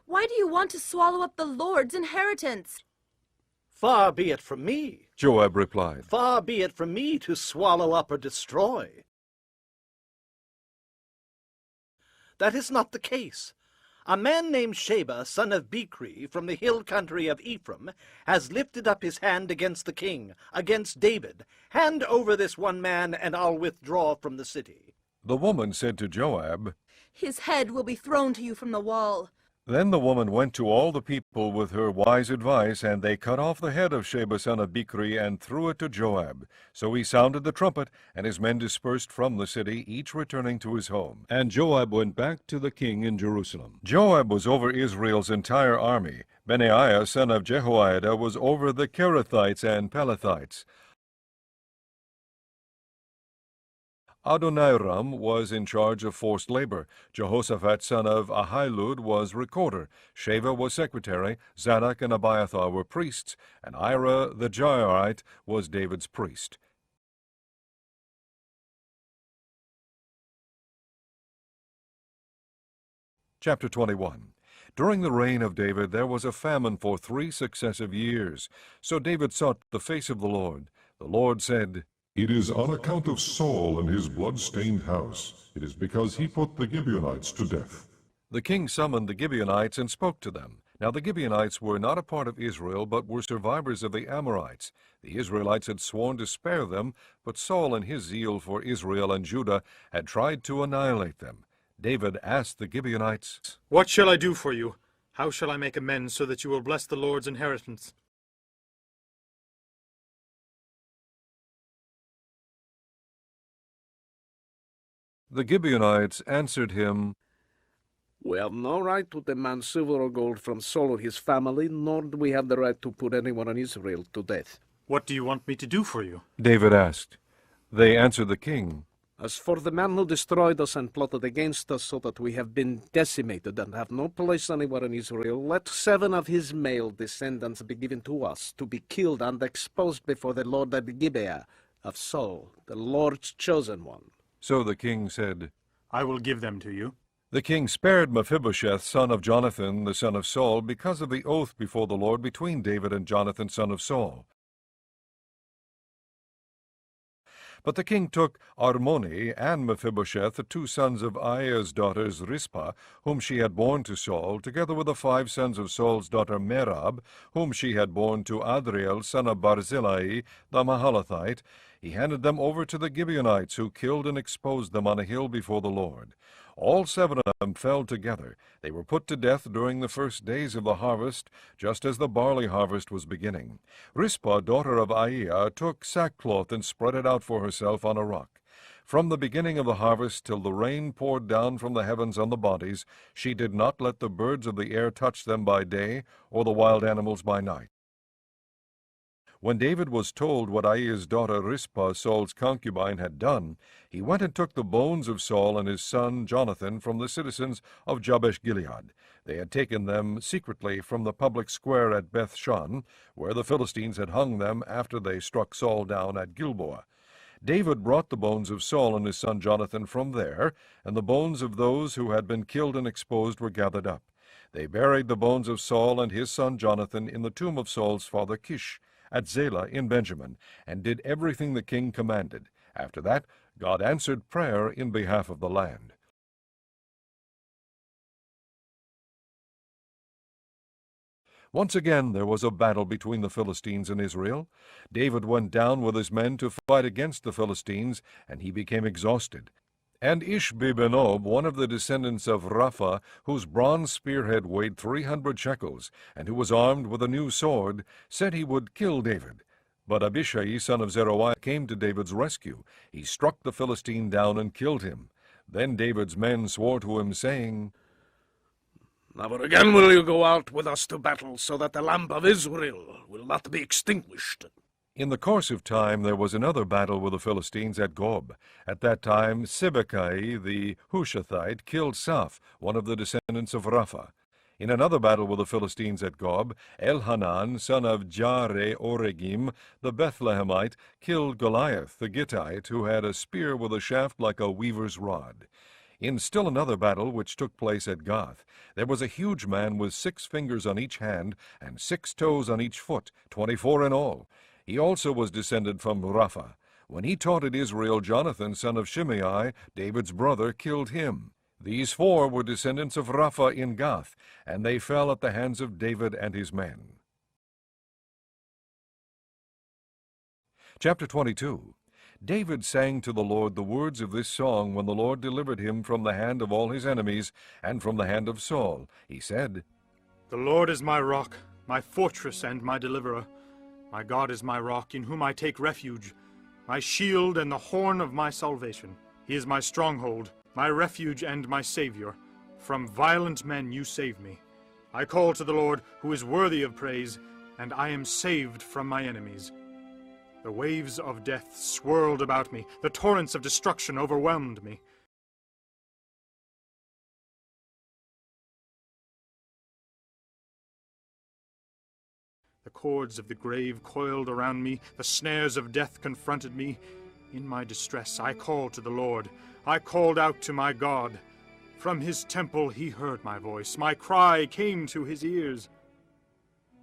Why do you want to swallow up the Lord's inheritance? Far be it from me, Joab replied. far be it from me to swallow up or destroy. That is not the case. A man named Sheba, son of Bichri, from the hill country of Ephraim, has lifted up his hand against the king, against David. Hand over this one man, and I'll withdraw from the city. The woman said to Joab, His head will be thrown to you from the wall. Then the woman went to all the people with her wise advice, and they cut off the head of Sheba son of Bichri and threw it to Joab. So he sounded the trumpet, and his men dispersed from the city, each returning to his home. And Joab went back to the king in Jerusalem. Joab was over Israel's entire army. Benaiah son of Jehoiada was over the Kerethites and Pelethites. Adoniram was in charge of forced labor. Jehoshaphat son of Ahilud was recorder. Sheva was secretary. Zadok and Abiathar were priests. And Ira the Jairite was David's priest. Chapter 21. During the reign of David there was a famine for 3 successive years. So David sought the face of the Lord. The Lord said, It is on account of Saul and his blood-stained house. It is because he put the Gibeonites to death. The king summoned the Gibeonites and spoke to them. Now the Gibeonites were not a part of Israel, but were survivors of the Amorites. The Israelites had sworn to spare them, but Saul in his zeal for Israel and Judah had tried to annihilate them. David asked the Gibeonites, What shall I do for you? How shall I make amends so that you will bless the Lord's inheritance? The Gibeonites answered him, We have no right to demand silver or gold from Saul or his family, nor do we have the right to put anyone in Israel to death. What do you want me to do for you? David asked. They answered the king, As for the man who destroyed us and plotted against us so that we have been decimated and have no place anywhere in Israel, let 7 of his male descendants be given to us, to be killed and exposed before the Lord at Gibeah of Saul, the Lord's chosen one. So the king said, I will give them to you. The king spared Mephibosheth, son of Jonathan, the son of Saul, because of the oath before the Lord between David and Jonathan, son of Saul. But the king took Armoni and Mephibosheth, the 2 sons of Aiah's daughters Rizpah, whom she had borne to Saul, together with the 5 sons of Saul's daughter Merab, whom she had borne to Adriel, son of Barzillai, the Mahalathite. He handed them over to the Gibeonites, who killed and exposed them on a hill before the Lord. All 7 of them fell together. They were put to death during the first days of the harvest, just as the barley harvest was beginning. Rizpah, daughter of Aiah, took sackcloth and spread it out for herself on a rock. From the beginning of the harvest till the rain poured down from the heavens on the bodies, she did not let the birds of the air touch them by day, or the wild animals by night. When David was told what Aiah's daughter Rizpah, Saul's concubine, had done, he went and took the bones of Saul and his son Jonathan from the citizens of Jabesh-Gilead. They had taken them secretly from the public square at Beth-shan, where the Philistines had hung them after they struck Saul down at Gilboa. David brought the bones of Saul and his son Jonathan from there, and the bones of those who had been killed and exposed were gathered up. They buried the bones of Saul and his son Jonathan in the tomb of Saul's father Kish, at Zelah in Benjamin, and did everything the king commanded. After that, God answered prayer in behalf of the land. Once again there was a battle between the Philistines and Israel. David went down with his men to fight against the Philistines, and he became exhausted. And Ishbi-benob, one of the descendants of Rapha, whose bronze spearhead weighed 300 shekels, and who was armed with a new sword, said he would kill David. But Abishai, son of Zeruiah, came to David's rescue. He struck the Philistine down and killed him. Then David's men swore to him, saying, Never again will you go out with us to battle, so that the lamp of Israel will not be extinguished. In the course of time there was another battle with the Philistines at Gob. At that time Sibbecai the Hushathite killed Saph, one of the descendants of Rapha. In another battle with the Philistines at Gob, Elhanan, son of Jare-Oregim, the Bethlehemite, killed Goliath the Gittite, who had a spear with a shaft like a weaver's rod. In still another battle which took place at Gath, there was a huge man with 6 fingers on each hand and 6 toes on each foot, 24 in all. He also was descended from Rapha. When he taunted Israel, Jonathan, son of Shimei, David's brother, killed him. These 4 were descendants of Rapha in Gath, and they fell at the hands of David and his men. Chapter 22. David sang to the Lord the words of this song when the Lord delivered him from the hand of all his enemies and from the hand of Saul. He said, The Lord is my rock, my fortress and my deliverer. My God is my rock, in whom I take refuge, my shield and the horn of my salvation. He is my stronghold, my refuge and my Savior. From violent men you save me. I call to the Lord, who is worthy of praise, and I am saved from my enemies. The waves of death swirled about me. The torrents of destruction overwhelmed me. The cords of the grave coiled around me. The snares of death confronted me. In my distress, I called to the Lord. I called out to my God. From his temple he heard my voice. My cry came to his ears.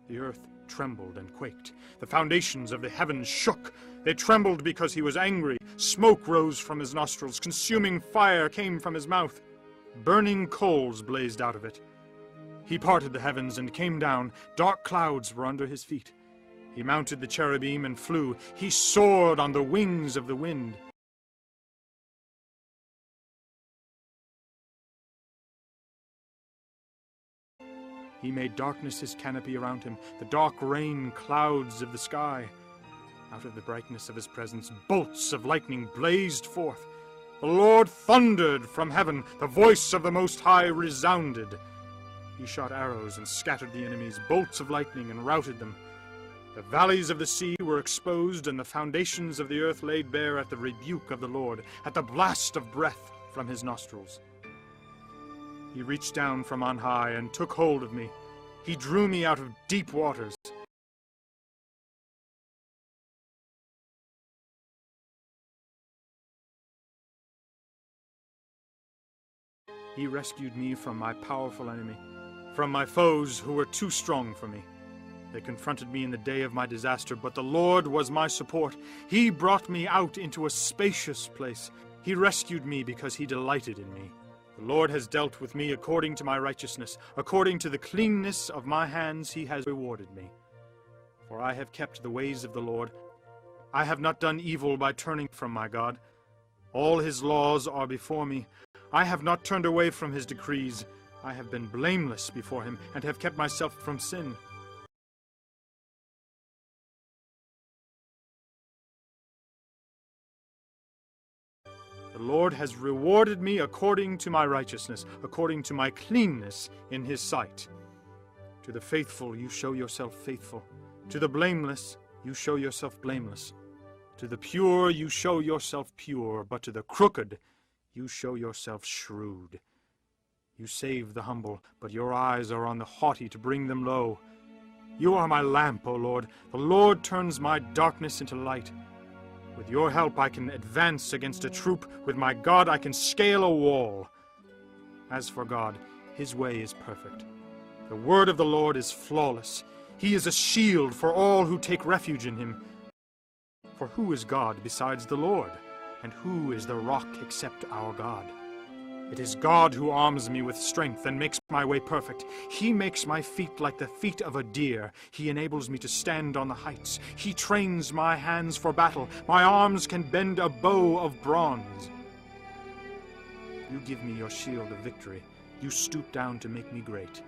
The earth trembled and quaked. The foundations of the heavens shook. They trembled because he was angry. Smoke rose from his nostrils. Consuming fire came from his mouth. Burning coals blazed out of it. He parted the heavens and came down. Dark clouds were under his feet. He mounted the cherubim and flew. He soared on the wings of the wind. He made darkness his canopy around him, the dark rain clouds of the sky. Out of the brightness of his presence, bolts of lightning blazed forth. The Lord thundered from heaven. The voice of the Most High resounded. He shot arrows and scattered the enemies, bolts of lightning, and routed them. The valleys of the sea were exposed, and the foundations of the earth laid bare at the rebuke of the Lord, at the blast of breath from his nostrils. He reached down from on high and took hold of me. He drew me out of deep waters. He rescued me from my powerful enemy, from my foes who were too strong for me. They confronted me in the day of my disaster, but the Lord was my support. He brought me out into a spacious place. He rescued me because he delighted in me. The Lord has dealt with me according to my righteousness. According to the cleanness of my hands he has rewarded me. For I have kept the ways of the Lord. I have not done evil by turning from my God. All his laws are before me. I have not turned away from his decrees. I have been blameless before him and have kept myself from sin. The Lord has rewarded me according to my righteousness, according to my cleanness in his sight. To the faithful you show yourself faithful. To the blameless you show yourself blameless. To the pure you show yourself pure, but to the crooked you show yourself shrewd. You save the humble, but your eyes are on the haughty to bring them low. You are my lamp, O Lord. The Lord turns my darkness into light. With your help I can advance against a troop. With my God I can scale a wall. As for God, his way is perfect. The word of the Lord is flawless. He is a shield for all who take refuge in him. For who is God besides the Lord? And who is the rock except our God? It is God who arms me with strength and makes my way perfect. He makes my feet like the feet of a deer. He enables me to stand on the heights. He trains my hands for battle. My arms can bend a bow of bronze. You give me your shield of victory. You stoop down to make me great.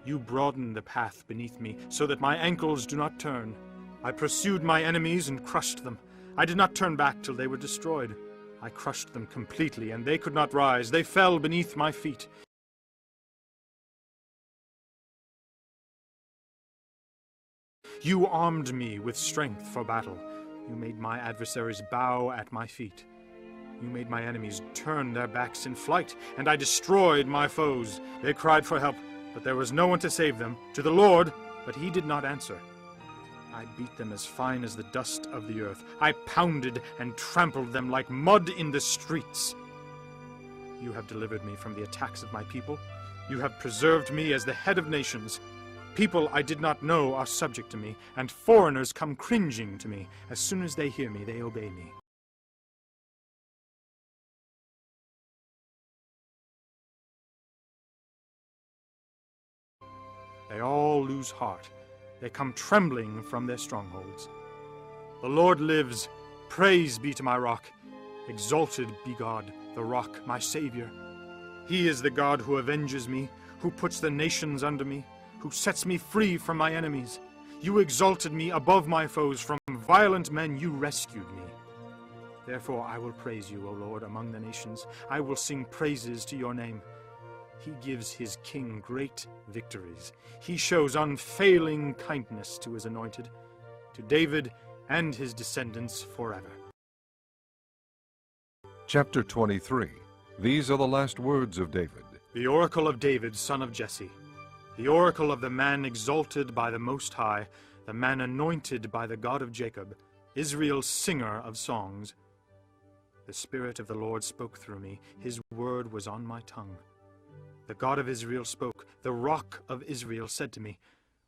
You broaden the path beneath me so that my ankles do not turn. I pursued my enemies and crushed them. I did not turn back till they were destroyed. I crushed them completely, and they could not rise. They fell beneath my feet. You armed me with strength for battle. You made my adversaries bow at my feet. You made my enemies turn their backs in flight, and I destroyed my foes. They cried for help, but there was no one to save them. To the Lord, but he did not answer. I beat them as fine as the dust of the earth. I pounded and trampled them like mud in the streets. You have delivered me from the attacks of my people. You have preserved me as the head of nations. People I did not know are subject to me, and foreigners come cringing to me. As soon as they hear me, they obey me. They all lose heart. They come trembling from their strongholds. The Lord lives. Praise be to my rock. Exalted be God, the rock, my Savior. He is the God who avenges me, who puts the nations under me, who sets me free from my enemies. You exalted me above my foes. From violent men you rescued me. Therefore I will praise you, O Lord, among the nations. I will sing praises to your name. He gives his king great victories. He shows unfailing kindness to his anointed, to David and his descendants forever. Chapter 23. These are the last words of David. The oracle of David, son of Jesse, the oracle of the man exalted by the Most High, the man anointed by the God of Jacob, Israel's singer of songs. The Spirit of the Lord spoke through me. His word was on my tongue. The God of Israel spoke. The rock of Israel said to me,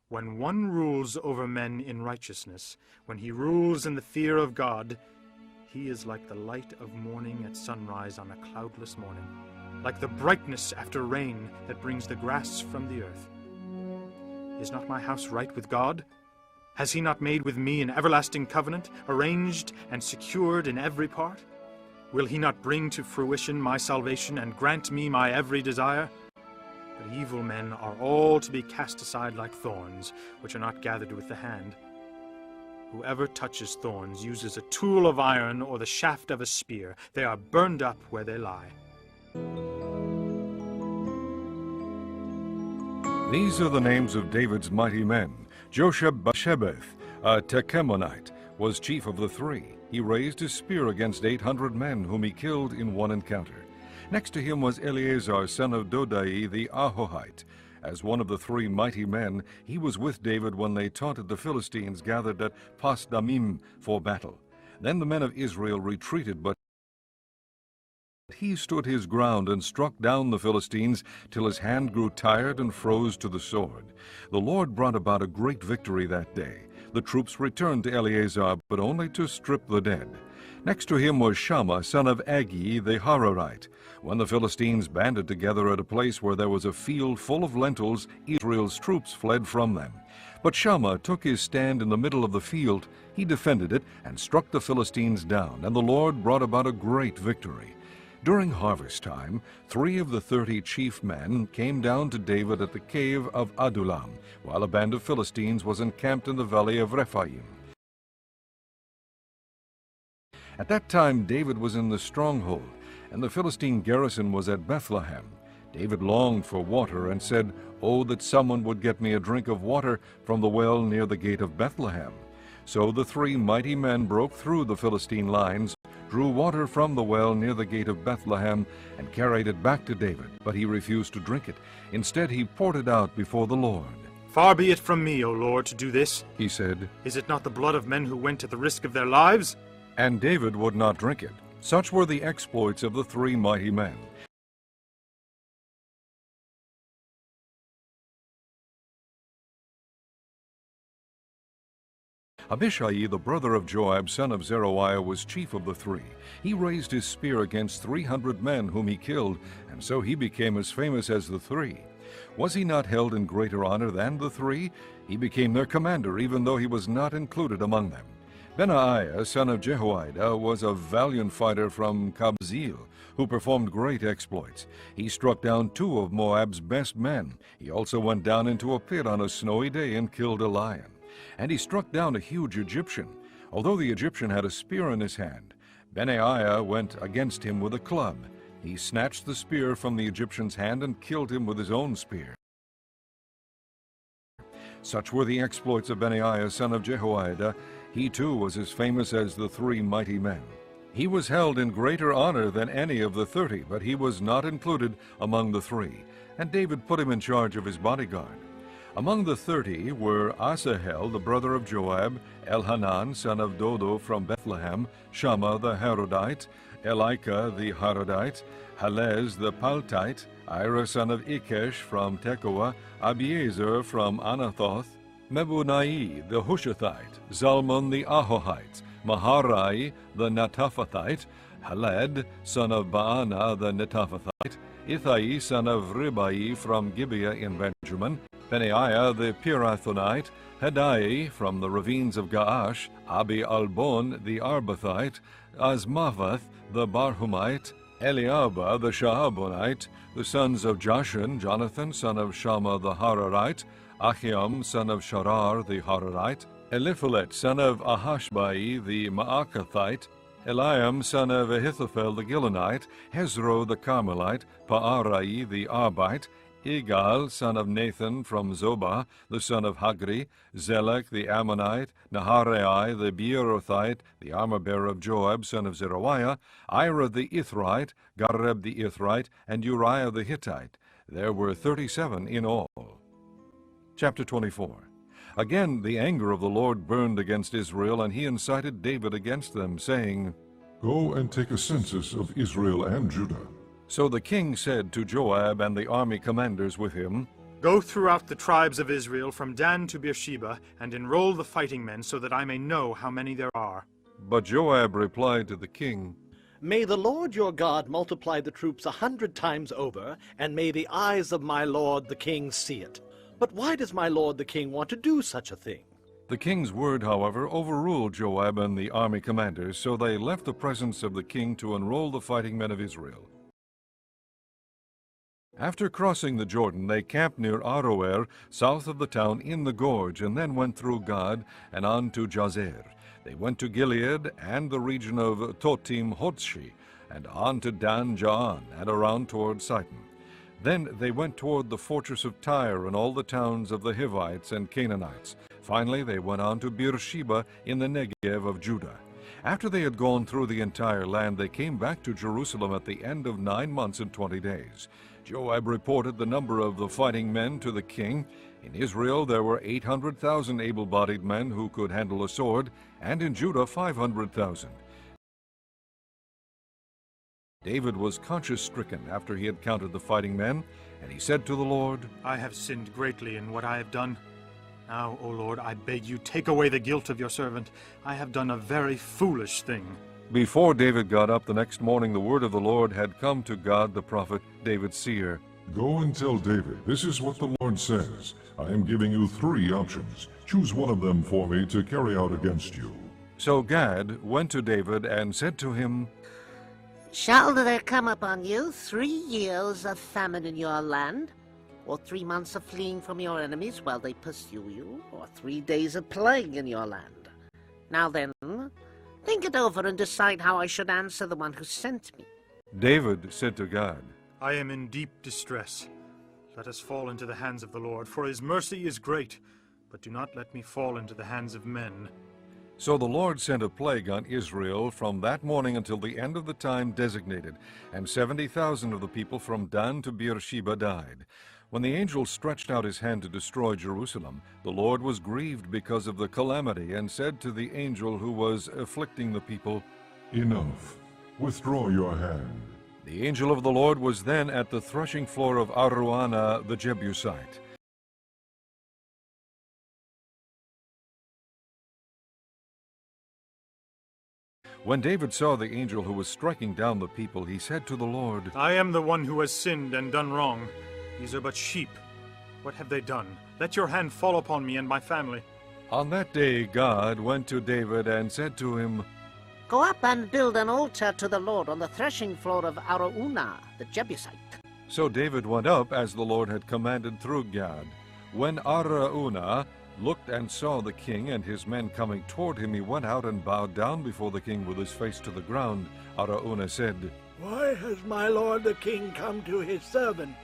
when one rules over men in righteousness, when he rules in the fear of God, he is like the light of morning at sunrise on a cloudless morning, like the brightness after rain that brings the grass from the earth. Is not my house right with God? Has he not made with me an everlasting covenant, arranged and secured in every part? Will he not bring to fruition my salvation and grant me my every desire? But evil men are all to be cast aside like thorns, which are not gathered with the hand. Whoever touches thorns uses a tool of iron or the shaft of a spear. They are burned up where they lie. These are the names of David's mighty men. Josheb-Bashebeth, a Tekemonite, was chief of the three. He raised his spear against 800 men, whom he killed in one encounter. Next to him was Eleazar, son of Dodai the Ahohite. As one of the three mighty men, he was with David when they taunted the Philistines gathered at Pas-damim for battle. Then the men of Israel retreated, but he stood his ground and struck down the Philistines till his hand grew tired and froze to the sword. The Lord brought about a great victory that day. The troops returned to Eleazar, but only to strip the dead. Next to him was Shammah, son of Agi the Hararite. When the Philistines banded together at a place where there was a field full of lentils, Israel's troops fled from them. But Shammah took his stand in the middle of the field. He defended it and struck the Philistines down, and the Lord brought about a great victory. During harvest time, 3 of the 30 chief men came down to David at the cave of Adullam, while a band of Philistines was encamped in the valley of Rephaim. At that time David was in the stronghold, and the Philistine garrison was at Bethlehem. David longed for water and said, "Oh, that someone would get me a drink of water from the well near the gate of Bethlehem." So the 3 mighty men broke through the Philistine lines, drew water from the well near the gate of Bethlehem, and carried it back to David. But he refused to drink it. Instead, he poured it out before the Lord. Far be it from me, O Lord, to do this, he said. Is it not the blood of men who went at the risk of their lives? And David would not drink it. Such were the exploits of the 3 mighty men. Abishai, the brother of Joab, son of Zeruiah, was chief of the 3. He raised his spear against 300 men whom he killed, and so he became as famous as the 3. Was he not held in greater honor than the 3? He became their commander, even though he was not included among them. Benaiah, son of Jehoiada, was a valiant fighter from Kabzeel, who performed great exploits. He struck down 2 of Moab's best men. He also went down into a pit on a snowy day and killed a lion. And he struck down a huge Egyptian. Although the Egyptian had a spear in his hand, Benaiah went against him with a club. He snatched the spear from the Egyptian's hand and killed him with his own spear. Such were the exploits of Benaiah, son of Jehoiada. He too was as famous as the 3 mighty men. He was held in greater honor than any of the 30, but he was not included among the 3, and David put him in charge of his bodyguard. Among the 30 were Asahel, the brother of Joab, Elhanan, son of Dodo from Bethlehem, Shammah the Harodite, Elika the Harodite, Halez the Paltite, Ira son of Ikesh from Tekoa, Abiezer from Anathoth, Mebunai the Hushathite, Zalmon the Ahohite, Maharai the Netophathite, Haled son of Baana the Netophathite, Ithai son of Ribai from Gibeah in Benjamin, Benaiah the Pirathonite, Hedai from the ravines of Gaash, Abi Albon the Arbathite, Azmavath the Barhumite, Eliabah the Shahabonite, the sons of Jashan, Jonathan son of Shammah the Hararite, Achiam son of Sharar the Hararite, Eliphalet son of Ahashbai the Maakathite, Eliam son of Ahithophel the Gilonite, Hezro the Carmelite, Paarai the Arbite, Igal son of Nathan from Zobah, the son of Hagri, Zelek the Ammonite, Naharai the Beerothite, the armor-bearer of Joab son of Zeruiah, Ira the Ithrite, Gareb the Ithrite, and Uriah the Hittite. There were 37 in all. Chapter 24. Again the anger of the Lord burned against Israel, and he incited David against them, saying, Go and take a census of Israel and Judah. So the king said to Joab and the army commanders with him, Go throughout the tribes of Israel from Dan to Beersheba, and enroll the fighting men, so that I may know how many there are. But Joab replied to the king, May the Lord your God multiply the troops 100 times over, and may the eyes of my lord the king see it. But why does my lord the king want to do such a thing? The king's word, however, overruled Joab and the army commanders, so they left the presence of the king to enroll the fighting men of Israel. After crossing the Jordan, they camped near Aroer, south of the town in the gorge, and then went through Gad and on to Jazer. They went to Gilead and the region of Totim Hodshi, and on to Dan Jaan, and around toward Sidon. Then they went toward the fortress of Tyre and all the towns of the Hivites and Canaanites. Finally they went on to Beersheba in the Negev of Judah. After they had gone through the entire land, they came back to Jerusalem at the end of 9 months and 20 days. Joab reported the number of the fighting men to the king. In Israel there were 800,000 able-bodied men who could handle a sword, and in Judah 500,000. David was conscience-stricken after he had counted the fighting men, and he said to the Lord, I have sinned greatly in what I have done. Now, O Lord, I beg you, take away the guilt of your servant. I have done a very foolish thing. Before David got up the next morning, the word of the Lord had come to Gad the prophet, David's seer. Go and tell David, this is what the Lord says. I am giving you 3 options. Choose one of them for me to carry out against you. So Gad went to David and said to him, Shall there come upon you 3 years of famine in your land? Or 3 months of fleeing from your enemies while they pursue you? Or 3 days of plague in your land? Now then, think it over and decide how I should answer the one who sent me. David said to Gad, I am in deep distress. Let us fall into the hands of the Lord, for his mercy is great. But do not let me fall into the hands of men. So the Lord sent a plague on Israel from that morning until the end of the time designated, and 70,000 of the people from Dan to Beersheba died. When the angel stretched out his hand to destroy Jerusalem, the Lord was grieved because of the calamity, and said to the angel who was afflicting the people, Enough. Withdraw your hand. The angel of the Lord was then at the threshing floor of Araunah the Jebusite. When David saw the angel who was striking down the people, he said to the Lord, I am the one who has sinned and done wrong. These are but sheep. What have they done? Let your hand fall upon me and my family. On that day God went to David and said to him, Go up and build an altar to the Lord on the threshing floor of Araunah the Jebusite. So David went up as the Lord had commanded through Gad. When Araunah looked and saw the king and his men coming toward him, he went out and bowed down before the king with his face to the ground. Araunah said, Why has my lord the king come to his servant?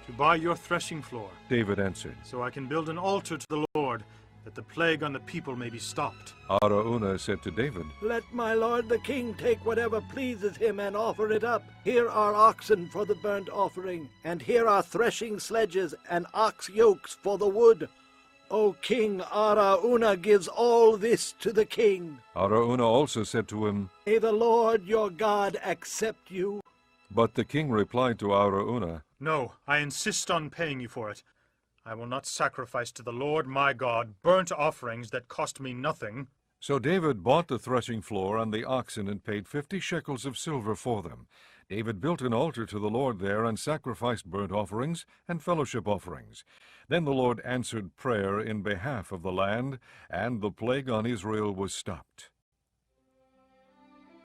To buy your threshing floor, David answered, so I can build an altar to the Lord. that the plague on the people may be stopped. Araunah said to David, Let my lord the king take whatever pleases him and offer it up. Here are oxen for the burnt offering, and here are threshing sledges and ox yokes for the wood. O king, Araunah gives all this to the king. Araunah also said to him, May the Lord your God accept you. But the king replied to Araunah, No, I insist on paying you for it. I will not sacrifice to the Lord my God burnt offerings that cost me nothing. So David bought the threshing floor and the oxen and paid 50 shekels of silver for them. David built an altar to the Lord there and sacrificed burnt offerings and fellowship offerings. Then the Lord answered prayer in behalf of the land, and the plague on Israel was stopped.